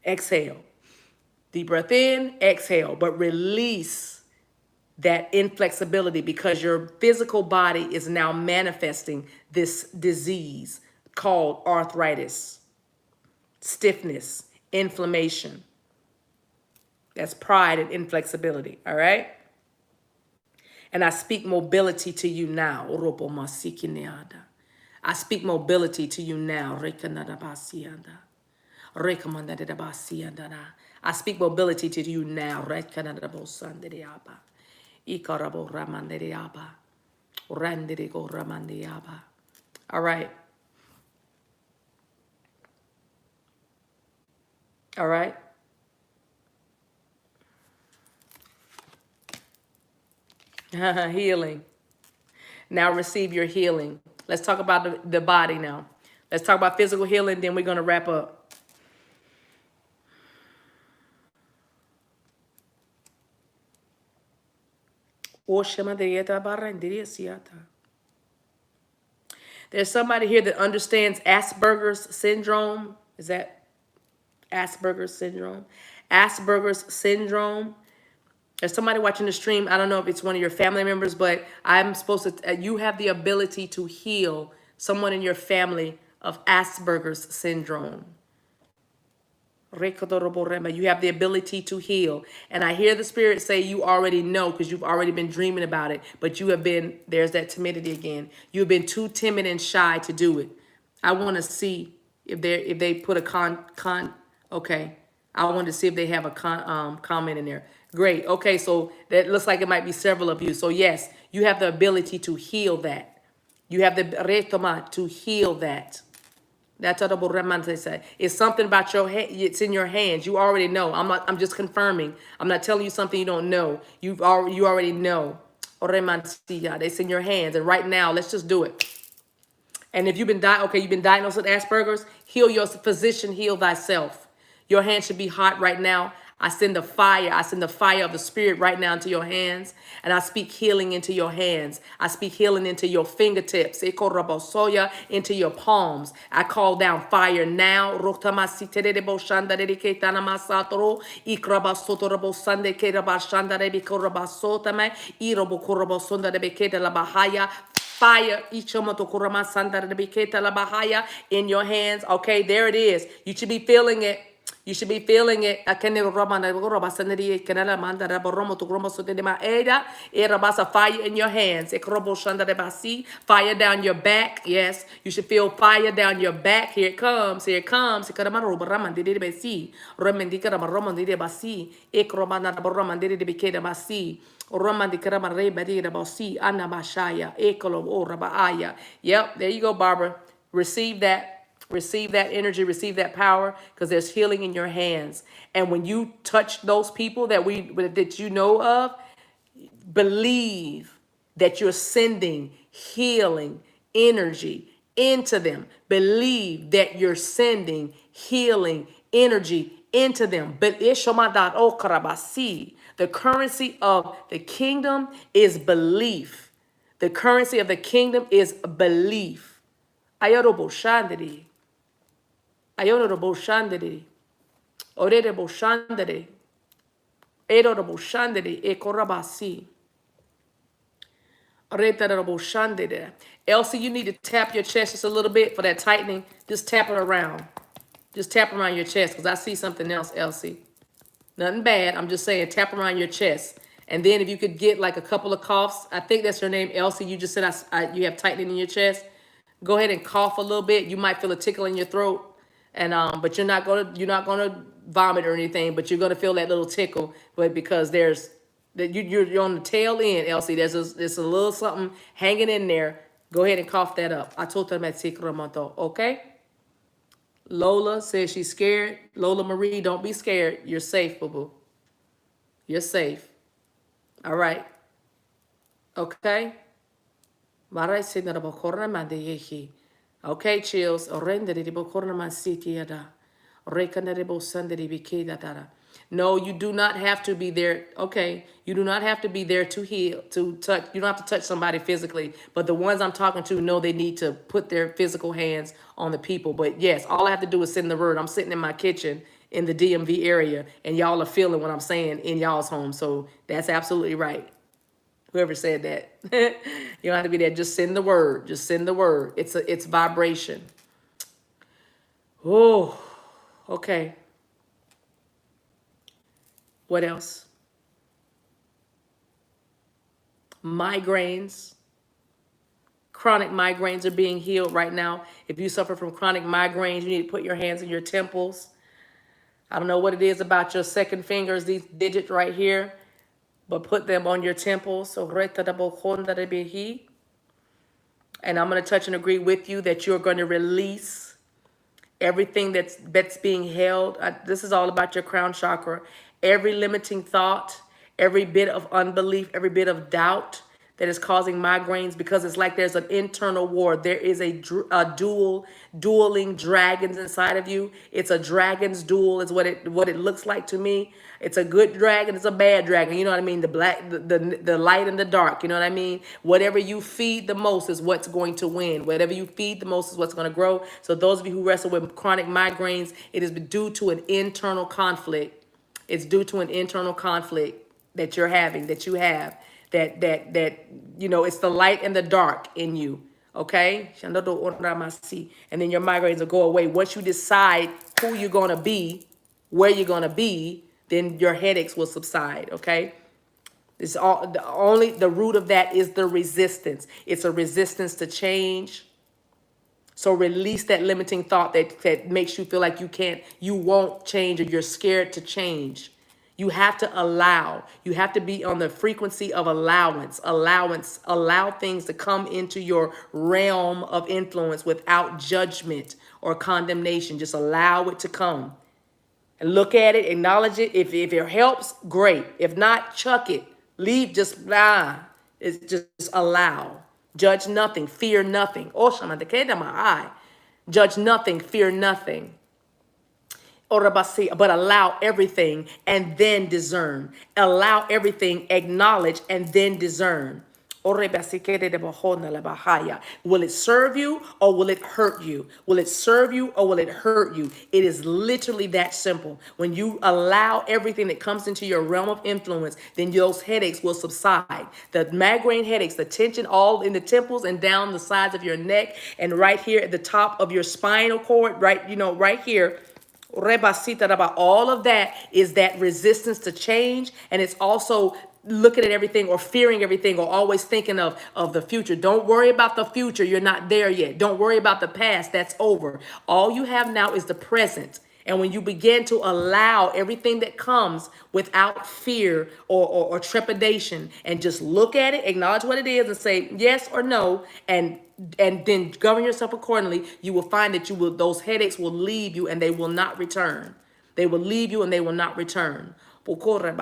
exhale. Deep breath in, exhale, but release that inflexibility because your physical body is now manifesting this disease called arthritis, stiffness, inflammation. That's pride and inflexibility, all right? And I speak mobility to you now. I speak mobility to you now. I speak mobility to you now. All right. All right. Healing. Now receive your healing. Let's talk about the body now. Let's talk about physical healing, then we're going to wrap up. There's somebody here that understands Asperger's syndrome. Is that Asperger's syndrome? Asperger's syndrome. There's somebody watching the stream. I don't know if it's one of your family members, but I'm supposed to, you have the ability to heal someone in your family of Asperger's syndrome. You have the ability to heal. And I hear the Spirit say you already know because you've already been dreaming about it. But you have been, there's that timidity again. You've been too timid and shy to do it. I want to see if they put a okay. I want to see if they have a comment in there. Great. Okay, so that looks like it might be several of you. So yes, you have the ability to heal that. You have the retoma to heal that. That's what the Ramante said. It's something about your hand. It's in your hands. You already know. I'm just confirming. I'm not telling you something you don't know. You already know. It's in your hands. And right now, let's just do it. And if you've been diagnosed with Asperger's, heal your physician, heal thyself. Your hand should be hot right now. I send the fire. I send the fire of the Spirit right now into your hands. And I speak healing into your hands. I speak healing into your fingertips. Into your palms. I call down fire now. Fire in your hands. Okay, there it is. You should be feeling it. You should be feeling it. Fire in your hands. Fire down your back. Yes, you should feel fire down your back. Here it comes. Here it comes. Yep, there you go, Barbara. Receive that. Receive that energy, receive that power, because there's healing in your hands. And when you touch those people that you know of, believe that you're sending healing energy into them. Believe that you're sending healing energy into them. But the currency of the kingdom is belief. The currency of the kingdom is belief. Ayorobo Shandiri. Ayorobo Shandiri. Orebo Shandiri. Erorobo Shandiri. Ekorabasi. Elsie, you need to tap your chest just a little bit for that tightening. Just tap it around. Just tap around your chest, because I see something else, Elsie. Nothing bad. I'm just saying tap around your chest. And then if you could get like a couple of coughs, I think that's your name, Elsie. You just said you have tightening in your chest. Go ahead and cough a little bit. You might feel a tickle in your throat. And but you're not gonna vomit or anything, but you're gonna feel that little tickle. But because you're on the tail end, Elsie, there's a little something hanging in there. Go ahead and cough that up. I told them at Sikromonto, okay? Lola says she's scared. Lola Marie, don't be scared. You're safe, boo-boo. You're safe. All right. Okay? Marai sinna ba korna mande yehi. Okay, chills. Orenda de bo korna man city ada. Rekana de bo sande de bike da da. No, you do not have to be there. Okay, you do not have to be there to heal, to touch. You don't have to touch somebody physically. But the ones I'm talking to know they need to put their physical hands on the people. But yes, all I have to do is send the word. I'm sitting in my kitchen in the DMV area, and y'all are feeling what I'm saying in y'all's home. So that's absolutely right. Whoever said that. You don't have to be there. Just send the word. Just send the word. It's vibration. Oh, okay. What else? Migraines. Chronic migraines are being healed right now. If you suffer from chronic migraines, you need to put your hands in your temples. I don't know what it is about your second fingers, these digits right here, but put them on your temples. So, and I'm going to touch and agree with you that you're going to release everything that's being held. This is all about your crown chakra. Every limiting thought, every bit of unbelief, every bit of doubt that is causing migraines, because it's like there's an internal war. There is a dueling dragons inside of you. It's a dragon's duel is what it looks like to me. It's a good dragon, it's a bad dragon. You know what I mean? The black, the light and the dark. You know what I mean? Whatever you feed the most is what's going to win. Whatever you feed the most is what's going to grow. So those of you who wrestle with chronic migraines, it is due to an internal conflict. It's due to an internal conflict that you're having, that you have, that it's the light and the dark in you. Okay? And then your migraines will go away. Once you decide who you're going to be, where you're going to be, then your headaches will subside. Okay? It's all the root of that is the resistance. It's a resistance to change. So release that limiting thought that makes you feel like you won't change, or you're scared to change. You have to allow. You have to be on the frequency of allowance. Allow things to come into your realm of influence without judgment or condemnation. Just allow it to come. And look at it, acknowledge it. If it helps, great. If not, chuck it. Leave, it's just allow. Judge nothing, fear nothing. Judge nothing, fear nothing. But allow everything and then discern. Allow everything, acknowledge, and then discern. Will it serve you or will it hurt you? Will it serve you or will it hurt you? It is literally that simple. When you allow everything that comes into your realm of influence, then those headaches will subside. The migraine headaches, the tension all in the temples and down the sides of your neck and right here at the top of your spinal cord, right here. All of that is that resistance to change, and it's also looking at everything or fearing everything or always thinking of the future. Don't worry about the future. You're not there yet. Don't worry about the past. That's over. All you have now is the present. And when you begin to allow everything that comes without fear or trepidation, and just look at it, acknowledge what it is, and say yes or no, and then govern yourself accordingly, you will find that those headaches will leave you and they will not return. They will leave you and they will not return. So I'm going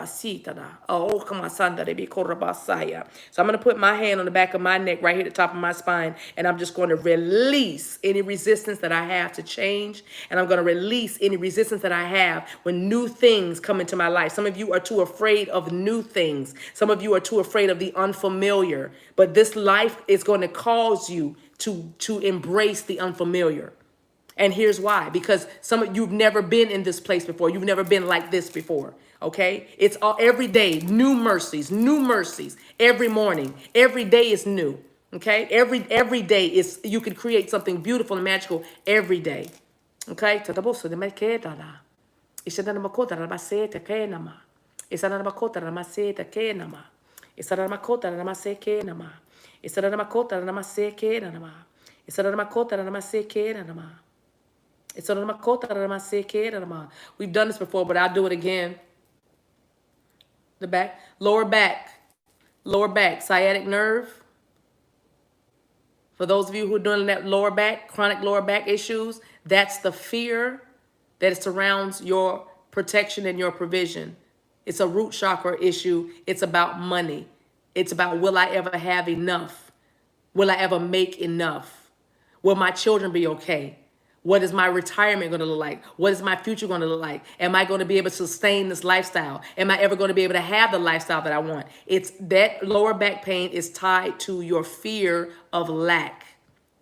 to put my hand on the back of my neck, right here at the top of my spine, and I'm just going to release any resistance that I have to change, and I'm going to release any resistance that I have when new things come into my life. Some of you are too afraid of new things. Some of you are too afraid of the unfamiliar, but this life is going to cause you to embrace the unfamiliar. And here's why. Because you've never been in this place before. You've never been like this before. Okay? It's all every day, new mercies, every morning. Every day is new. Okay? Every day is, you can create something beautiful and magical every day. Okay? We've done this before, but I'll do it again. The back, lower back, sciatic nerve, For those of you who are dealing that lower back, chronic lower back issues, that's the fear that surrounds your protection and your provision. It's a root chakra issue. It's about money. It's about, will I ever have enough? Will I ever make enough? Will my children be okay? What is my retirement going to look like? What is my future going to look like? Am I going to be able to sustain this lifestyle? Am I ever going to be able to have the lifestyle that I want? It's that lower back pain is tied to your fear of lack,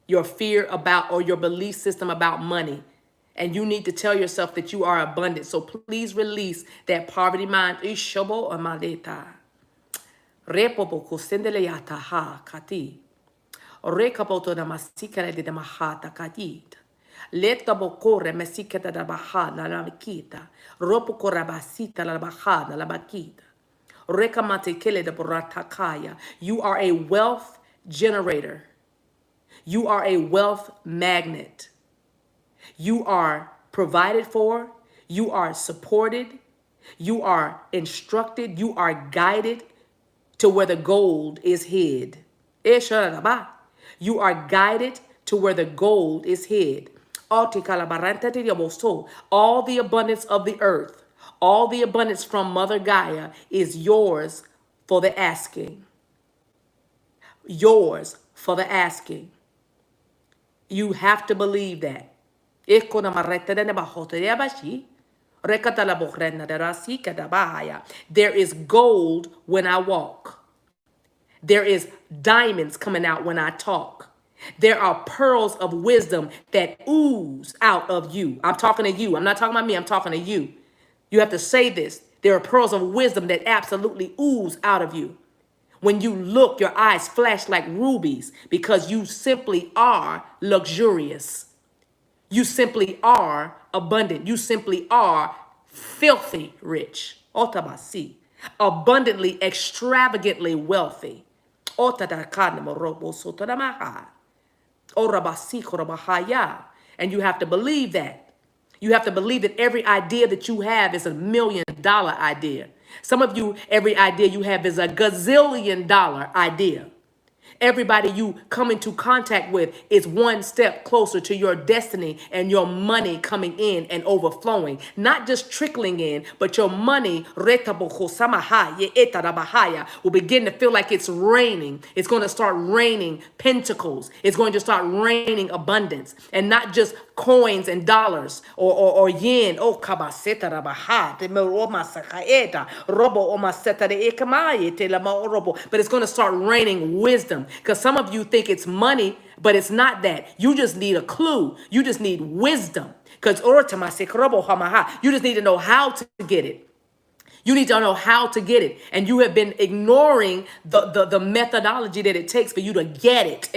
your fear about, or your belief system about money. And you need to tell yourself that you are abundant. So please release that poverty mind. Ishobo amaleta. Repobo kusendele yata ha kati. Rekapoto da masikere de mahata kadid. Leta bokore mesiketa da bahana la makita. Ropo korabasita la bahana la makita. Rekamate kele de boratakaya. You are a wealth generator. You are a wealth magnet. You are provided for. You are supported. You are instructed. You are guided to where the gold is hid. You are guided to where the gold is hid. All the abundance of the earth, all the abundance from Mother Gaia is yours for the asking. Yours for the asking. You have to believe that. There is gold when I walk. There is diamonds coming out when I talk. There are pearls of wisdom that ooze out of you. I'm talking to you. I'm not talking about me. I'm talking to you. You have to say this. There are pearls of wisdom that absolutely ooze out of you. When you look, your eyes flash like rubies because you simply are luxurious. You simply are abundant. You simply are filthy rich. Otabasi. Abundantly, extravagantly wealthy. Otadakanamorobo sotodamaha. Orabasi korabahaya. And you have to believe that. You have to believe that every idea that you have is $1,000,000 idea. Some of you, every idea you have is a gazillion-dollar idea. Everybody you come into contact with is one step closer to your destiny and your money coming in and overflowing. Not just trickling in, but your money will begin to feel like it's raining. It's going to start raining pentacles. It's going to start raining abundance. And not just coins and dollars or yen. Oh, kabaseta rabaha, te meroma sakaeta, robo omaseta de ekamaye te lama robo. But it's going to start raining wisdom. Because some of you think it's money, but it's not that. You just need a clue. You just need wisdom. Because you just need to know how to get it. You need to know how to get it. And you have been ignoring the methodology that it takes for you to get it.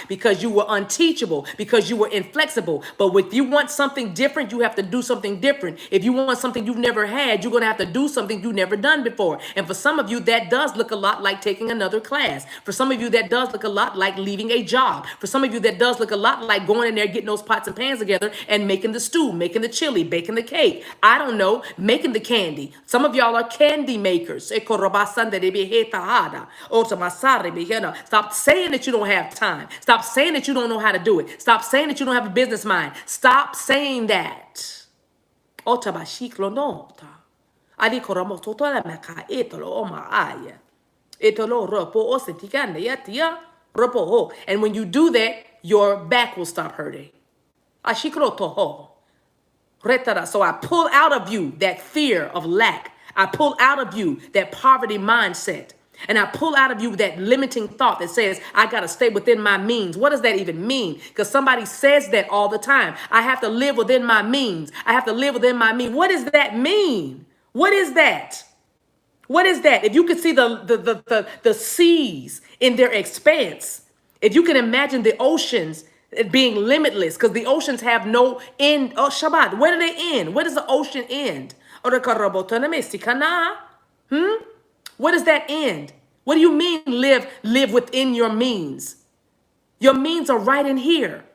Because you were unteachable, because you were inflexible. But if you want something different, you have to do something different. If you want something you've never had, you're going to have to do something you've never done before. And for some of you, that does look a lot like taking another class. For some of you, that does look a lot like leaving a job. For some of you, that does look a lot like going in there, getting those pots and pans together and making the stew, making the chili, baking the cake. I don't know, making the candy. Some of y'all are candy makers. Stop saying that you don't have time. Stop saying that you don't know how to do it. Stop saying that you don't have a business mind. Stop saying that. And when you do that, your back will stop hurting. So I pull out of you that fear of lack. I pull out of you that poverty mindset. And I pull out of you that limiting thought that says, I got to stay within my means. What does that even mean? Because somebody says that all the time. I have to live within my means. I have to live within my means. What does that mean? What is that? What is that? If you could see the seas in their expanse, if you can imagine the oceans being limitless, because the oceans have no end. Oh, Shabbat, where do they end? Where does the ocean end? Where does that end? What do you mean live within your means? Your means are right in here.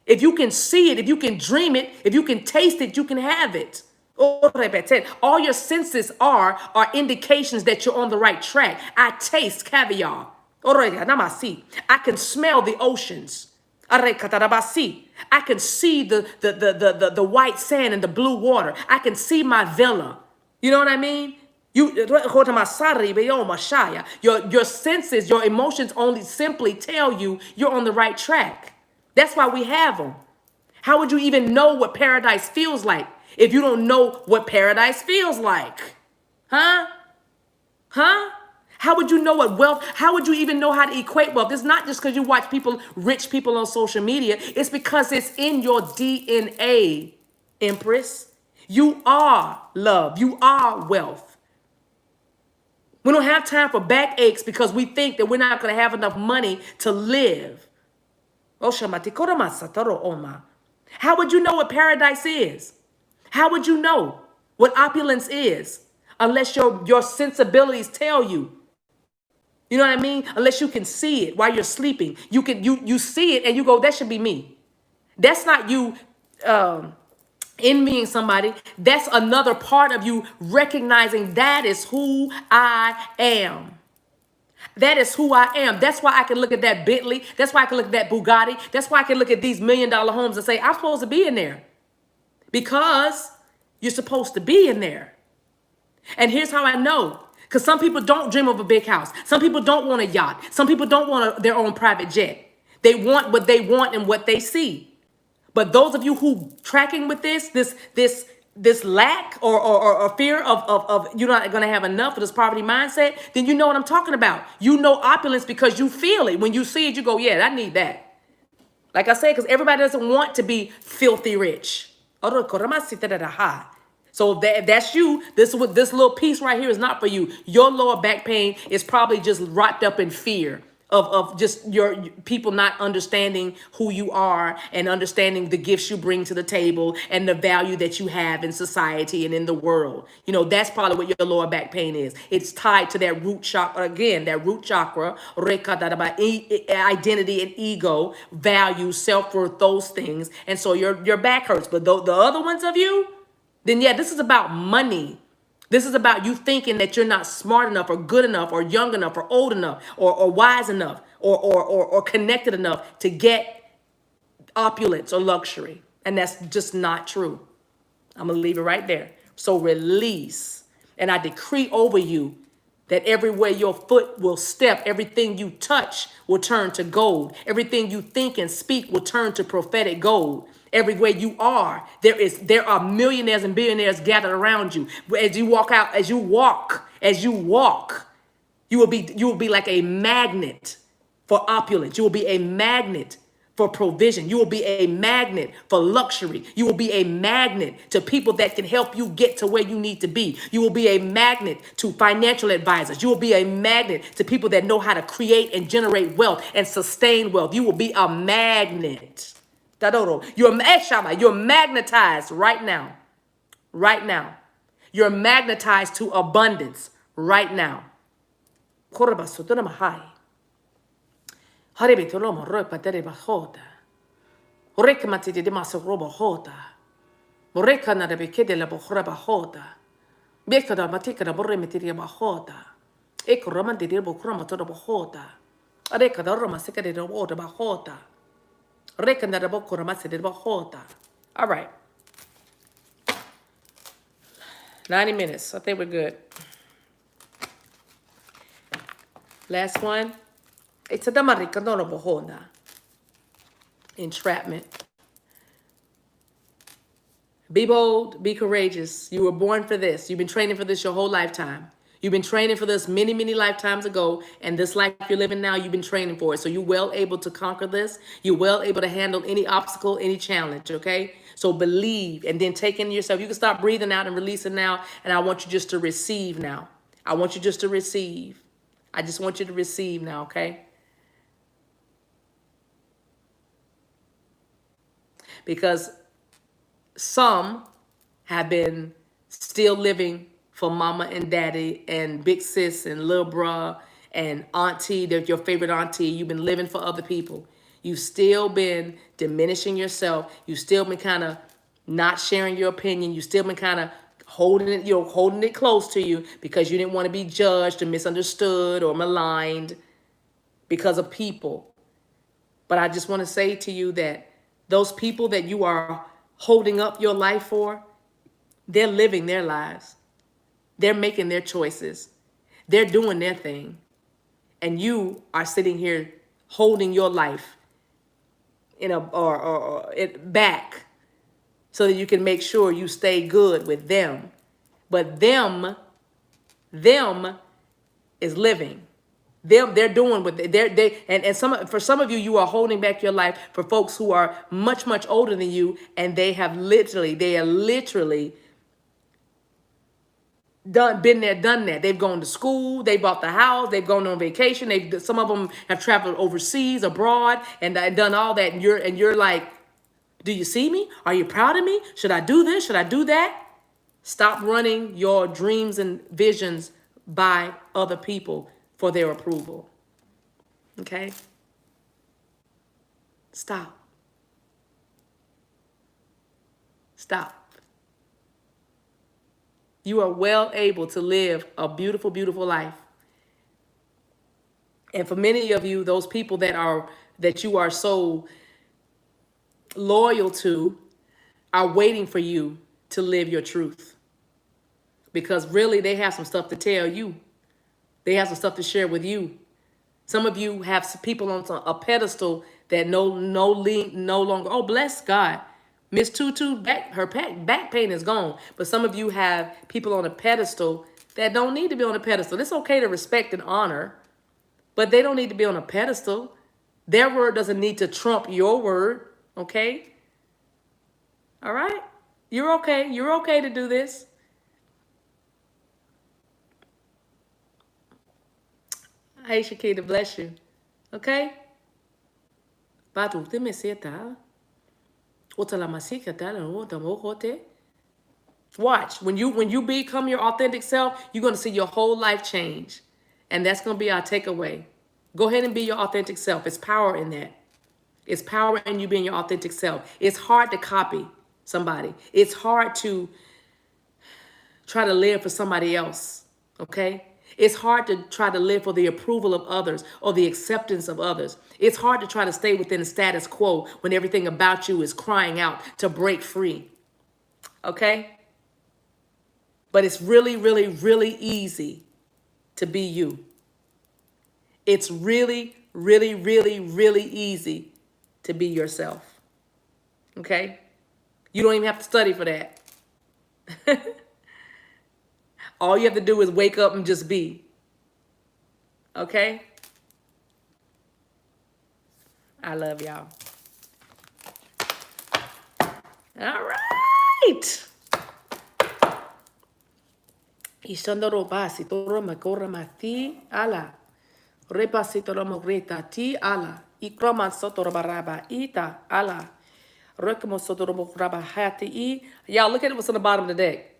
If you can see it, if you can dream it, if you can taste it, you can have it. All your senses are indications that you're on the right track. I taste caviar. I can smell the oceans. I can see the white sand and the blue water. I can see my villa. You know what I mean? Your senses, your emotions only simply tell you you're on the right track. That's why we have them. How would you even know what paradise feels like if you don't know what paradise feels like? Huh? Huh? How would you know what wealth? How would you even know how to equate wealth? It's not just because you watch people, rich people on social media. It's because it's in your DNA, Empress. You are love. You are wealth. We don't have time for backaches because we think that we're not going to have enough money to live. How would you know what paradise is? How would you know what opulence is unless your sensibilities tell you? You know what I mean? Unless you can see it while you're sleeping. You see it and you go, that should be me. That's not you envying somebody. That's another part of you recognizing that is who I am. That is who I am. That's why I can look at that Bentley. That's why I can look at that Bugatti. That's why I can look at these $1,000,000 homes and say, I'm supposed to be in there. Because you're supposed to be in there. And here's how I know. Because some people don't dream of a big house. Some people don't want a yacht. Some people don't want their own private jet. They want what they want and what they see. But those of you who tracking with this lack or fear of you're not going to have enough of this poverty mindset, then you know what I'm talking about. You know opulence because you feel it. When you see it, you go, yeah, I need that. Like I said, because everybody doesn't want to be filthy rich. So if that's you, this little piece right here is not for you. Your lower back pain is probably just wrapped up in fear of just your people not understanding who you are and understanding the gifts you bring to the table and the value that you have in society and in the world. You know, that's probably what your lower back pain is. It's tied to that root chakra, again, that root chakra, identity and ego, value, self-worth, those things. And so your back hurts. But the other ones of you, then yeah, this is about money. This is about you thinking that you're not smart enough or good enough or young enough or old enough or wise enough or connected enough to get opulence or luxury. And that's just not true. I'm going to leave it right there. So release. And I decree over you that everywhere your foot will step, everything you touch will turn to gold. Everything you think and speak will turn to prophetic gold. Everywhere you are, there are millionaires and billionaires gathered around you. As you walk out, as you walk, you will be like a magnet for opulence. You will be a magnet for provision. You will be a magnet for luxury. You will be a magnet to people that can help you get to where you need to be. You will be a magnet to financial advisors. You will be a magnet to people that know how to create and generate wealth and sustain wealth. You will be a magnet. You're magnetized right now. Right now. You're magnetized to abundance right now. All right. 90 minutes. I think we're good. Last one. Entrapment. Be bold, be courageous. You were born for this. You've been training for this your whole lifetime. You've been training for this many, many lifetimes ago, and this life you're living now, you've been training for it. So you're well able to conquer this. You're well able to handle any obstacle, any challenge, okay? So believe and then take in yourself. You can start breathing out and releasing now, and I want you just to receive now. I want you just to receive. I just want you to receive now, okay? Because some have been still living for mama and daddy and big sis and little bruh and auntie, they're your favorite auntie. You've been living for other people. You've still been diminishing yourself. You've still been kind of not sharing your opinion. You've still been kind of holding it close to you because you didn't want to be judged or misunderstood or maligned. because of people. But I just want to say to you that those people that you are holding up your life for, they're living their lives. They're making their choices. They're doing their thing. And you are sitting here holding your life in a or it back so that you can make sure you stay good with them. But them is living. They're doing what and for some of you, you are holding back your life for folks who are much older than you, and they are literally been there, done that. They've gone to school, they bought the house, they've gone on vacation, some of them have traveled overseas, abroad, and done all that, and you're like, do you see me? Are you proud of me? Should I do this? Should I do that? Stop running your dreams and visions by other people for their approval. Okay? Stop. Stop. You are well able to live a beautiful, beautiful life. And for many of you, those people that you are so loyal to are waiting for you to live your truth. Because really, they have some stuff to tell you. They have some stuff to share with you. Some of you have people on a pedestal that no longer. Oh, bless God, Miss Tutu, her back pain is gone. But some of you have people on a pedestal that don't need to be on a pedestal. It's okay to respect and honor, but they don't need to be on a pedestal. Their word doesn't need to trump your word. Okay. All right. You're okay. You're okay to do this. Hey, Shakita, bless you. Okay? Watch. When you become your authentic self, you're going to see your whole life change. And that's going to be our takeaway. Go ahead and be your authentic self. It's power in that. It's power in you being your authentic self. It's hard to copy somebody. It's hard to try to live for somebody else. Okay? It's hard to try to live for the approval of others or the acceptance of others. It's hard to try to stay within the status quo when everything about you is crying out to break free. Okay? But it's really, really, really easy to be you. It's really, really, really, really easy to be yourself. Okay? You don't even have to study for that. All you have to do is wake up and just be. Okay? I love y'all. All right. Ishandoro basi toro makora mati ala. Repasi toro mogreta ti ala. Ikroma sotoro baraba ita ala. Rekamo sotoro mograba hati I. Y'all look at what's on the bottom of the deck.